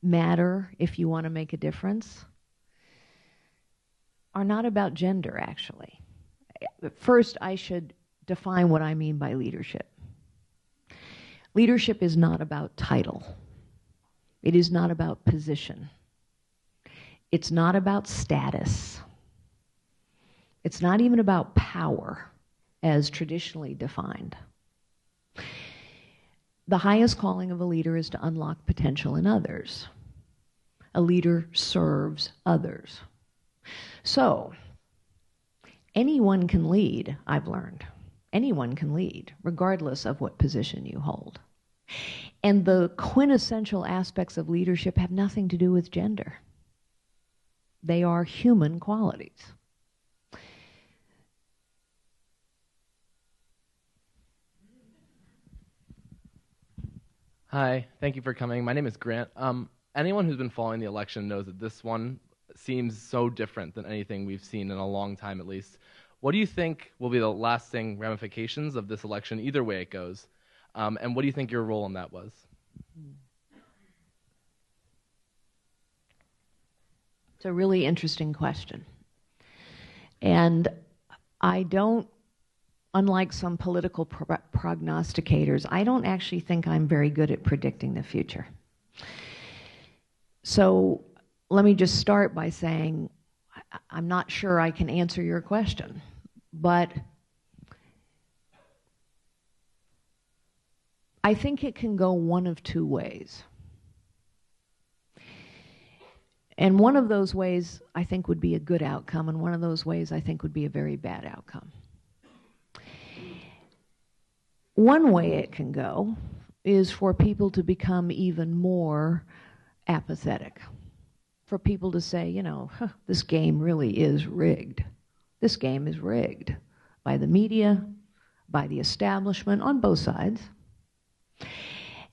matter if you want to make a difference are not about gender, actually. First, I should define what I mean by leadership. Leadership is not about title. It is not about position. It's not about status. It's not even about power as traditionally defined. The highest calling of a leader is to unlock potential in others. A leader serves others. So, anyone can lead, I've learned. Anyone can lead, regardless of what position you hold. And the quintessential aspects of leadership have nothing to do with gender. They are human qualities. Hi, thank you for coming. My name is Grant. Anyone who's been following the election knows that this one seems so different than anything we've seen in a long time, at least. What do you think will be the lasting ramifications of this election, either way it goes? And what do you think your role in that was? It's a really interesting question. And I don't, unlike some political prognosticators, I don't actually think I'm very good at predicting the future. So let me just start by saying I'm not sure I can answer your question, but I think it can go one of two ways. And one of those ways I think would be a good outcome, and one of those ways I think would be a very bad outcome. One way it can go is for people to become even more apathetic. For people to say, you know, this game really is rigged. This game is rigged by the media, by the establishment on both sides.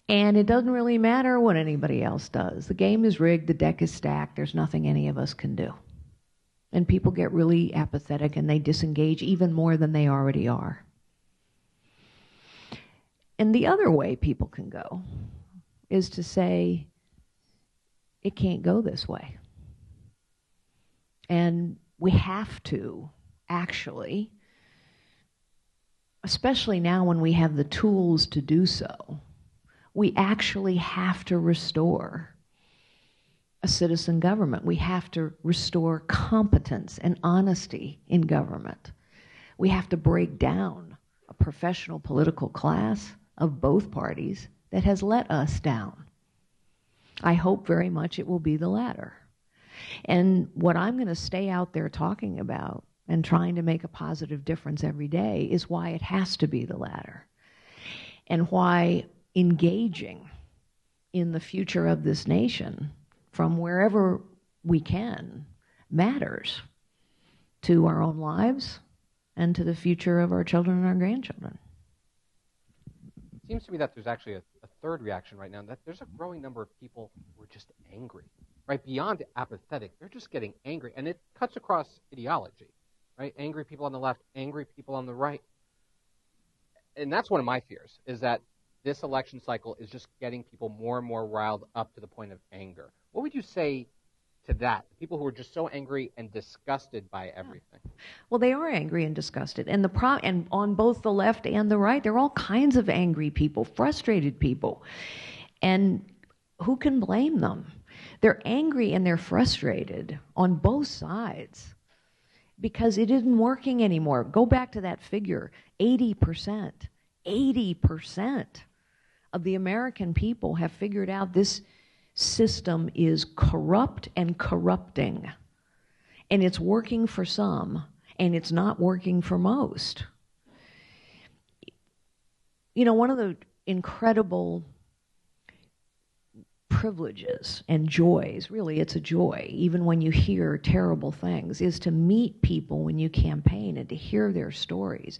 And it doesn't really matter what anybody else does. The game is rigged, the deck is stacked, there's nothing any of us can do. And people get really apathetic and they disengage even more than they already are. And the other way people can go is to say, it can't go this way. And we have to, actually, especially now when we have the tools to do so, we actually have to restore a citizen government. We have to restore competence and honesty in government. We have to break down a professional political class of both parties that has let us down. I hope very much it will be the latter. And what I'm going to stay out there talking about and trying to make a positive difference every day is why it has to be the latter. And why engaging in the future of this nation from wherever we can matters to our own lives and to the future of our children and our grandchildren. It seems to me that there's actually a third reaction right now, that there's a growing number of people who are just angry, right? Beyond apathetic, they're just getting angry. And it cuts across ideology, right? Angry people on the left, angry people on the right. And that's one of my fears, is that this election cycle is just getting people more and more riled up to the point of anger. What would you say to that? People who are just so angry and disgusted by everything. Well, they are angry and disgusted. And and on both the left and the right, there are all kinds of angry people, frustrated people. And who can blame them? They're angry and they're frustrated on both sides because it isn't working anymore. Go back to that figure, 80%. 80% of the American people have figured out this system is corrupt and corrupting. And it's working for some, and it's not working for most. You know, one of the incredible privileges and joys, really it's a joy, even when you hear terrible things, is to meet people when you campaign and to hear their stories.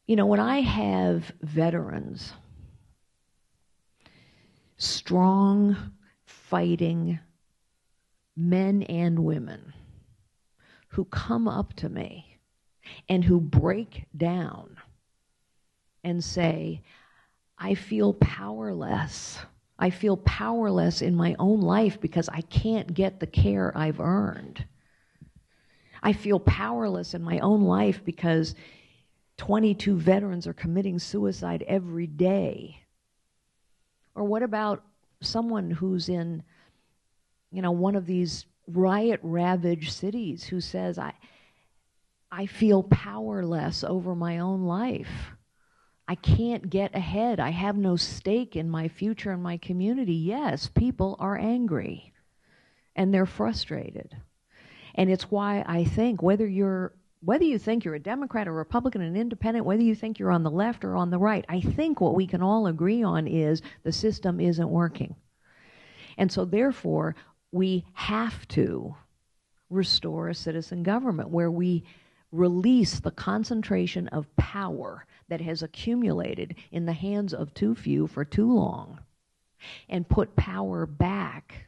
You know, when I have veterans, strong, fighting men and women who come up to me and who break down and say, I feel powerless. I feel powerless in my own life because I can't get the care I've earned. I feel powerless in my own life because 22 veterans are committing suicide every day. Or what about someone who's in, you know, one of these riot-ravaged cities who says, I feel powerless over my own life. I can't get ahead. I have no stake in my future and my community. Yes, people are angry and they're frustrated. And it's why I think whether you think you're a Democrat or Republican, an independent, whether you think you're on the left or on the right, I think what we can all agree on is the system isn't working. And so therefore, we have to restore a citizen government where we release the concentration of power that has accumulated in the hands of too few for too long and put power back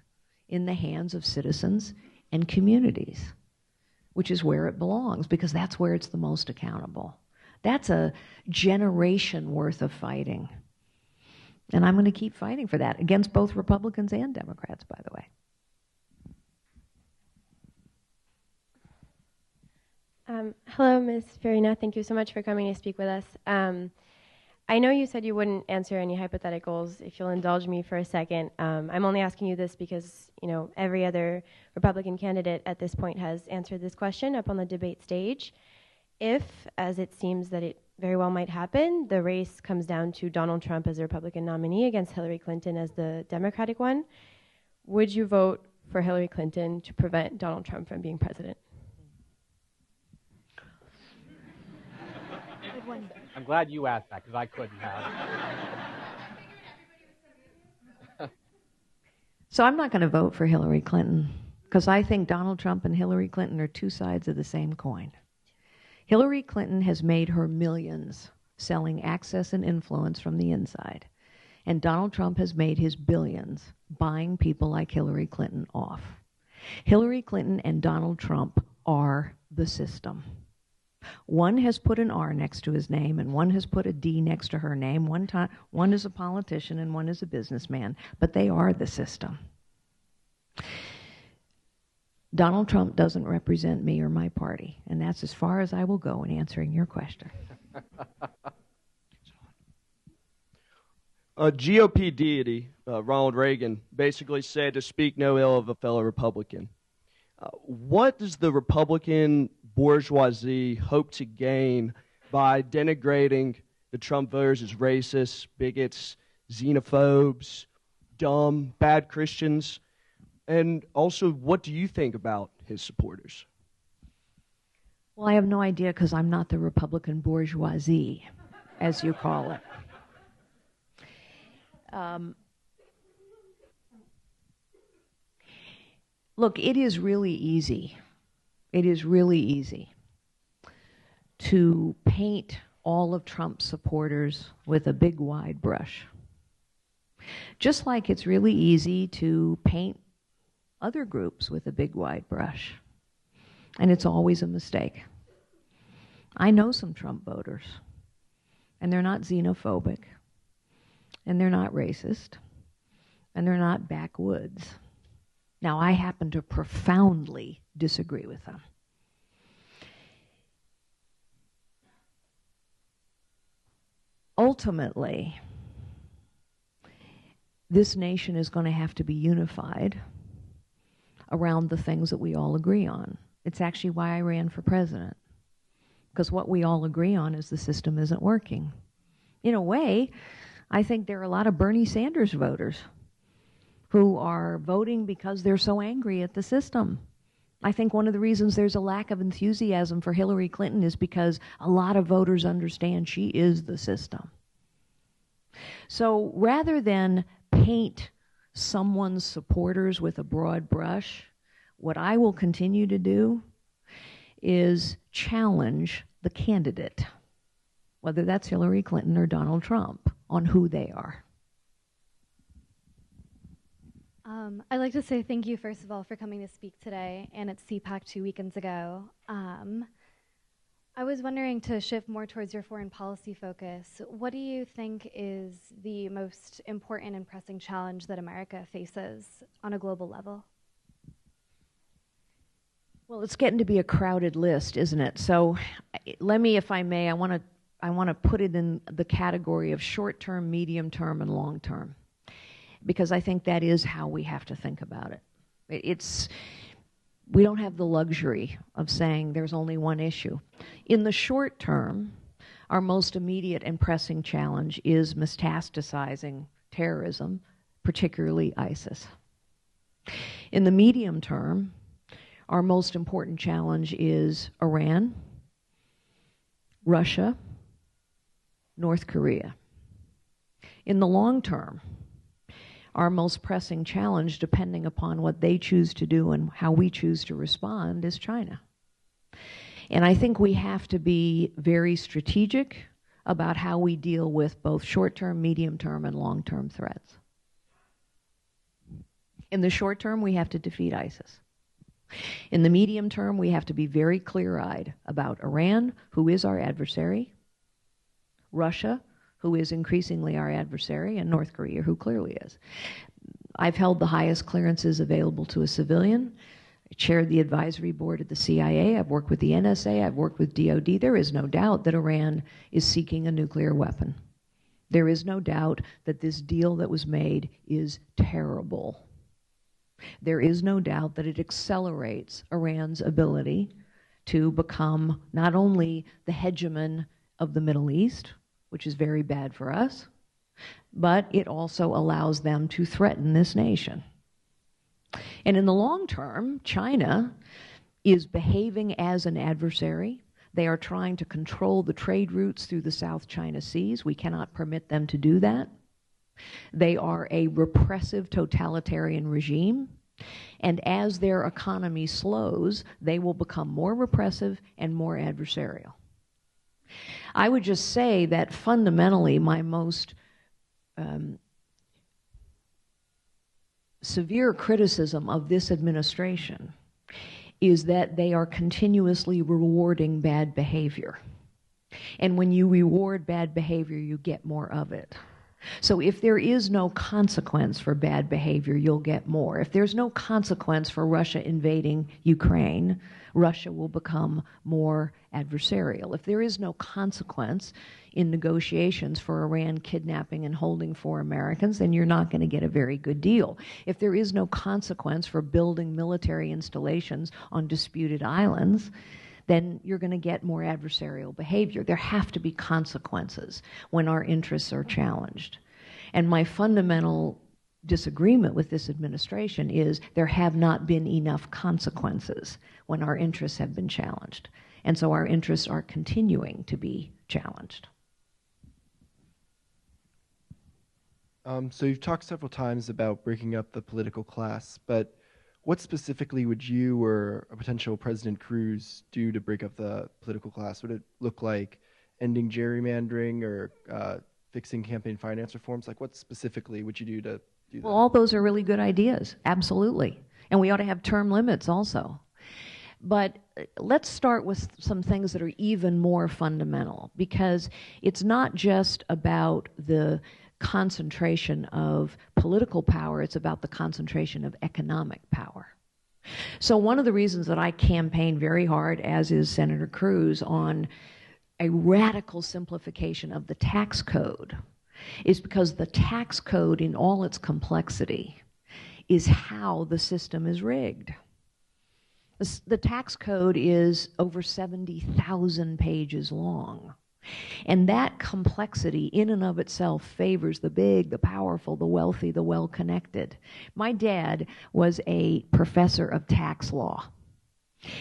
in the hands of citizens and communities, which is where it belongs, because that's where it's the most accountable. That's a generation worth of fighting. And I'm going to keep fighting for that against both Republicans and Democrats, by the way. Hello, Ms. Fiorina. Thank you so much for coming to speak with us. I know you said you wouldn't answer any hypotheticals. If you'll indulge me for a second, I'm only asking you this because, you know, every other Republican candidate at this point has answered this question up on the debate stage. If, as it seems that it very well might happen, the race comes down to Donald Trump as the Republican nominee against Hillary Clinton as the Democratic one, would you vote for Hillary Clinton to prevent Donald Trump from being president? I'm glad you asked that because I couldn't have. So I'm not going to vote for Hillary Clinton because I think Donald Trump and Hillary Clinton are two sides of the same coin. Hillary Clinton has made her millions selling access and influence from the inside. And Donald Trump has made his billions buying people like Hillary Clinton off. Hillary Clinton and Donald Trump are the system. One has put an R next to his name, and one has put a D next to her name. One is a politician, and one is a businessman, but they are the system. Donald Trump doesn't represent me or my party, and that's as far as I will go in answering your question. A GOP deity, Ronald Reagan, basically said to speak no ill of a fellow Republican. What does the Republican bourgeoisie hope to gain by denigrating the Trump voters as racists, bigots, xenophobes, dumb, bad Christians? And also, what do you think about his supporters? Well, I have no idea because I'm not the Republican bourgeoisie, as you call it. Look, it is really easy. It is really easy to paint all of Trump's supporters with a big, wide brush. Just like it's really easy to paint other groups with a big, wide brush. And it's always a mistake. I know some Trump voters, and they're not xenophobic, and they're not racist, and they're not backwoods. Now, I happen to profoundly disagree with them. Ultimately, this nation is going to have to be unified around the things that we all agree on. It's actually why I ran for president, because what we all agree on is the system isn't working. In a way, I think there are a lot of Bernie Sanders voters who are voting because they're so angry at the system. I think one of the reasons there's a lack of enthusiasm for Hillary Clinton is because a lot of voters understand she is the system. So rather than paint someone's supporters with a broad brush, what I will continue to do is challenge the candidate, whether that's Hillary Clinton or Donald Trump, on who they are. I'd like to say thank you, first of all, for coming to speak today and at CPAC 2 weekends ago. I was wondering, to shift more towards your foreign policy focus, what do you think is the most important and pressing challenge that America faces on a global level? Well, it's getting to be a crowded list, isn't it? So let me, if I may, I want to put it in the category of short-term, medium-term, and long-term, because I think that is how we have to think about it. We don't have the luxury of saying there's only one issue. In the short term, our most immediate and pressing challenge is metastasizing terrorism, particularly ISIS. In the medium term, our most important challenge is Iran, Russia, North Korea. In the long term, our most pressing challenge, depending upon what they choose to do and how we choose to respond, is China. And I think we have to be very strategic about how we deal with both short-term, medium-term, and long-term threats. In the short term, we have to defeat ISIS. In the medium term, we have to be very clear-eyed about Iran, who is our adversary, Russia, who is increasingly our adversary, and North Korea, who clearly is. I've held the highest clearances available to a civilian. I chaired the advisory board at the CIA. I've worked with the NSA. I've worked with DOD. There is no doubt that Iran is seeking a nuclear weapon. There is no doubt that this deal that was made is terrible. There is no doubt that it accelerates Iran's ability to become not only the hegemon of the Middle East, which is very bad for us, but it also allows them to threaten this nation. And in the long term, China is behaving as an adversary. They are trying to control the trade routes through the South China Seas. We cannot permit them to do that. They are a repressive totalitarian regime. And as their economy slows, they will become more repressive and more adversarial. I would just say that fundamentally my most severe criticism of this administration is that they are continuously rewarding bad behavior. And when you reward bad behavior, you get more of it. So if there is no consequence for bad behavior, you'll get more. If there's no consequence for Russia invading Ukraine, Russia will become more adversarial. If there is no consequence in negotiations for Iran kidnapping and holding 4 Americans, then you're not going to get a very good deal. If there is no consequence for building military installations on disputed islands, then you're going to get more adversarial behavior. There have to be consequences when our interests are challenged. And my fundamental disagreement with this administration is there have not been enough consequences when our interests have been challenged. And so our interests are continuing to be challenged. So you've talked several times about breaking up the political class, but what specifically would you or a potential President Cruz do to break up the political class? Would it look like ending gerrymandering or fixing campaign finance reforms? Like, what specifically would you do to do that? Well, all those are really good ideas, absolutely. And we ought to have term limits also. But let's start with some things that are even more fundamental, because it's not just about the concentration of political power, it's about the concentration of economic power. So one of the reasons that I campaign very hard, as is Senator Cruz, on a radical simplification of the tax code is because the tax code in all its complexity is how the system is rigged. The tax code is over 70,000 pages long. And that complexity in and of itself favors the big, the powerful, the wealthy, the well-connected. My dad was a professor of tax law.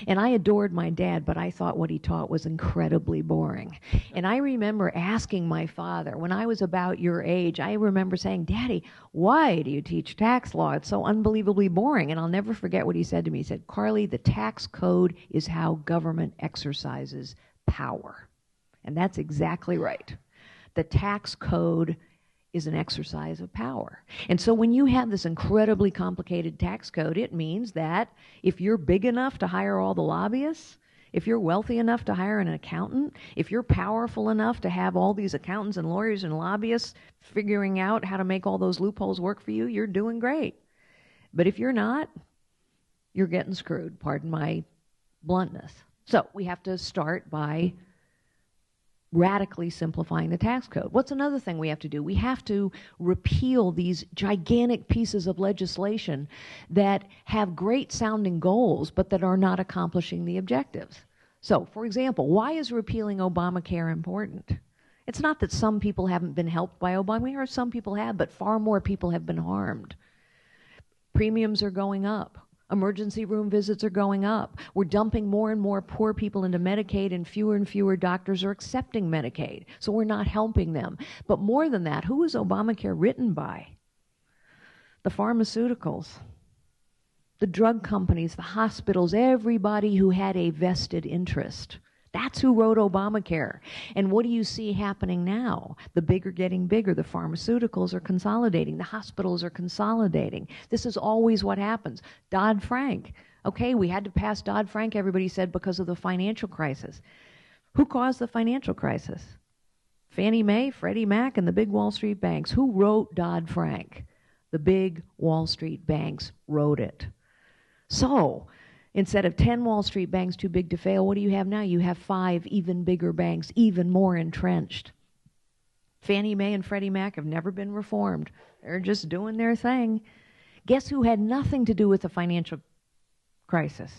And I adored my dad, but I thought what he taught was incredibly boring. And I remember asking my father, when I was about your age, I remember saying, "Daddy, why do you teach tax law? It's so unbelievably boring." And I'll never forget what he said to me. He said, "Carly, the tax code is how government exercises power." And that's exactly right. The tax code is an exercise of power. And so when you have this incredibly complicated tax code, it means that if you're big enough to hire all the lobbyists, if you're wealthy enough to hire an accountant, if you're powerful enough to have all these accountants and lawyers and lobbyists figuring out how to make all those loopholes work for you, you're doing great. But if you're not, you're getting screwed, pardon my bluntness. So we have to start by radically simplifying the tax code. What's another thing we have to do? We have to repeal these gigantic pieces of legislation that have great sounding goals but that are not accomplishing the objectives. So, for example, why is repealing Obamacare important? It's not that some people haven't been helped by Obamacare, some people have, but far more people have been harmed. Premiums are going up. Emergency room visits are going up. We're dumping more and more poor people into Medicaid, and fewer doctors are accepting Medicaid. So we're not helping them. But more than that, who is Obamacare written by? The pharmaceuticals, the drug companies, the hospitals, everybody who had a vested interest. That's who wrote Obamacare. And what do you see happening now? The big are getting bigger. The pharmaceuticals are consolidating. The hospitals are consolidating. This is always what happens. Dodd-Frank. Okay, we had to pass Dodd-Frank, everybody said, because of the financial crisis. Who caused the financial crisis? Fannie Mae, Freddie Mac, and the big Wall Street banks. Who wrote Dodd-Frank? The big Wall Street banks wrote it. So, instead of 10 Wall Street banks too big to fail, what do you have now? You have 5 even bigger banks, even more entrenched. Fannie Mae and Freddie Mac have never been reformed. They're just doing their thing. Guess who had nothing to do with the financial crisis?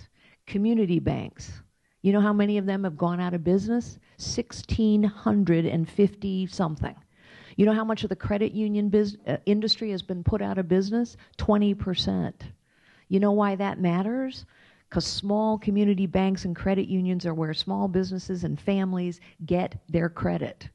Community banks. You know how many of them have gone out of business? 1,650 something. You know how much of the credit union industry has been put out of business? 20%. You know why that matters? because small community banks and credit unions are where small businesses and families get their credit.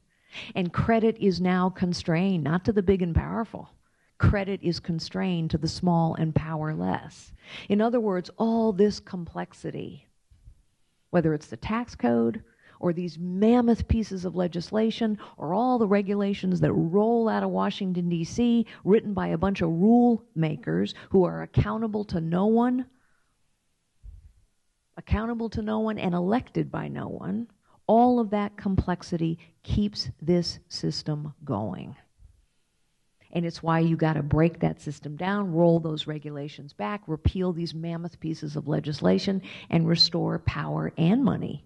And credit is now constrained, not to the big and powerful. Credit is constrained to the small and powerless. In other words, all this complexity, whether it's the tax code or these mammoth pieces of legislation or all the regulations that roll out of Washington, D.C., written by a bunch of rule makers who are accountable to no one and elected by no one, all of that complexity keeps this system going. And it's why you got to break that system down, roll those regulations back, repeal these mammoth pieces of legislation, and restore power and money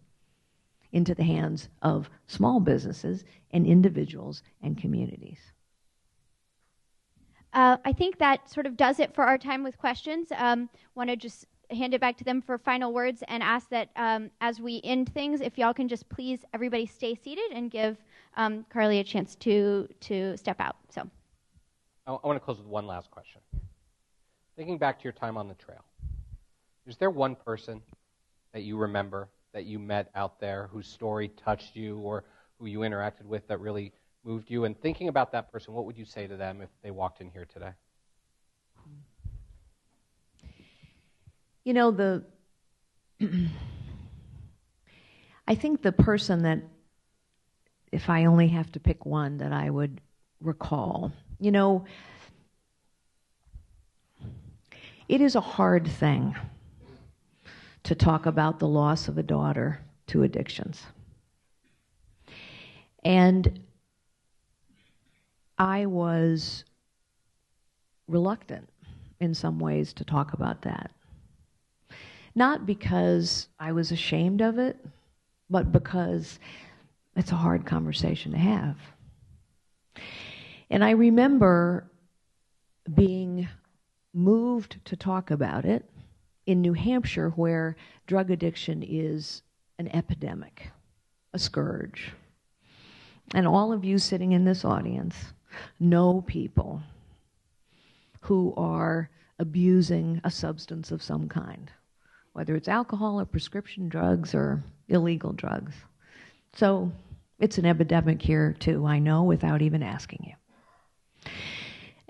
into the hands of small businesses and individuals and communities. I think that sort of does it for our time with questions. Want to just hand it back to them for final words and ask that as we end things, if y'all can just please everybody stay seated and give Carly a chance to step out. So, I want to close with one last question. Thinking back to your time on the trail, is there one person that you remember that you met out there whose story touched you or who you interacted with that really moved you? And thinking about that person, what would you say to them if they walked in here today? You know, I think the person that, if I only have to pick one that I would recall, you know, it is a hard thing to talk about the loss of a daughter to addictions. And I was reluctant in some ways to talk about that. Not because I was ashamed of it, but because it's a hard conversation to have. And I remember being moved to talk about it in New Hampshire, where drug addiction is an epidemic, a scourge. And all of you sitting in this audience know people who are abusing a substance of some kind, whether it's alcohol or prescription drugs or illegal drugs. So it's an epidemic here too, I know, without even asking you.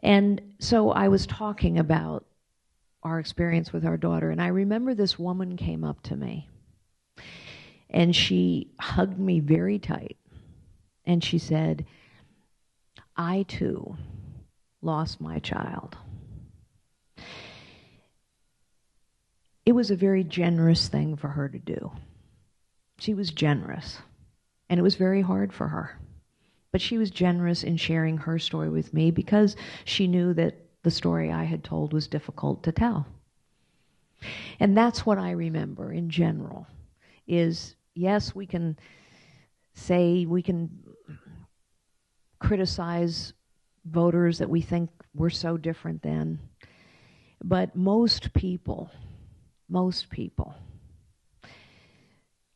And so I was talking about our experience with our daughter, and I remember this woman came up to me, and she hugged me very tight, and she said, "I too lost my child." It was a very generous thing for her to do. She was generous, and it was very hard for her. But she was generous in sharing her story with me because she knew that the story I had told was difficult to tell. And that's what I remember in general, is yes, we can say, we can criticize voters that we think were so different than, but most people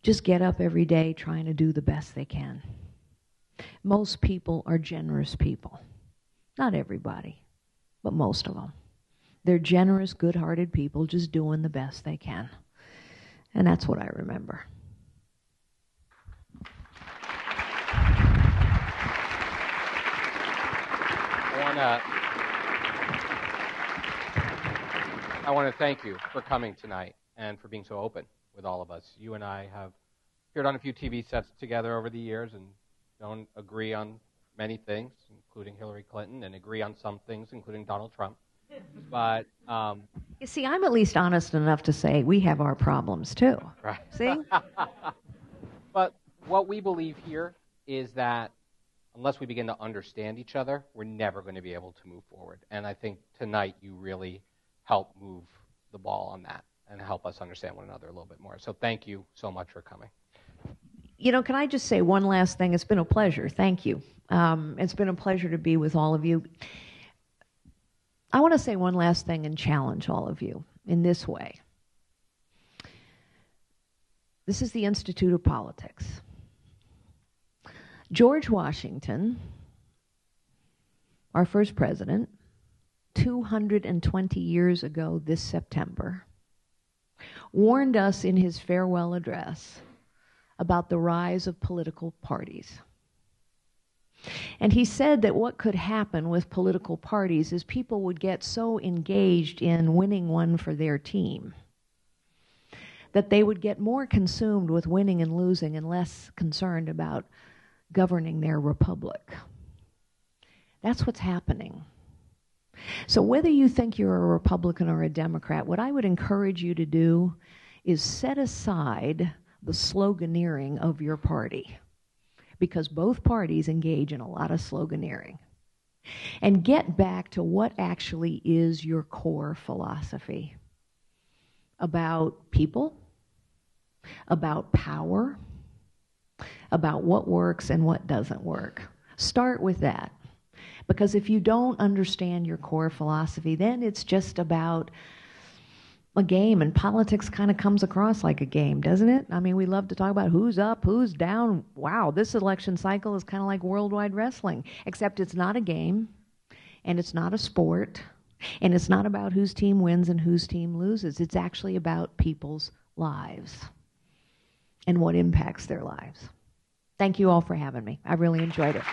just get up every day trying to do the best they can. Most people are generous people. Not everybody, but most of them. They're generous, good-hearted people just doing the best they can. And that's what I remember. I want to thank you for coming tonight and for being so open with all of us. You and I have appeared on a few TV sets together over the years and don't agree on many things, including Hillary Clinton, and agree on some things, including Donald Trump. But you see, I'm at least honest enough to say we have our problems too. Right. See? But what we believe here is that unless we begin to understand each other, we're never going to be able to move forward. And I think tonight you really help move the ball on that and help us understand one another a little bit more. So thank you so much for coming. You know, can I just say one last thing? It's been a pleasure. Thank you. It's been a pleasure to be with all of you. I want to say one last thing and challenge all of you in this way. This is the Institute of Politics. George Washington, our first president, 220 years ago this September, warned us in his farewell address about the rise of political parties. And he said that what could happen with political parties is people would get so engaged in winning one for their team that they would get more consumed with winning and losing and less concerned about governing their republic. That's what's happening. So whether you think you're a Republican or a Democrat, what I would encourage you to do is set aside the sloganeering of your party, because both parties engage in a lot of sloganeering, and get back to what actually is your core philosophy about people, about power, about what works and what doesn't work. Start with that. Because if you don't understand your core philosophy, then it's just about a game, and politics kind of comes across like a game, doesn't it? I mean, we love to talk about who's up, who's down. Wow, this election cycle is kind of like worldwide wrestling, except it's not a game, and it's not a sport, and it's not about whose team wins and whose team loses. It's actually about people's lives and what impacts their lives. Thank you all for having me. I really enjoyed it.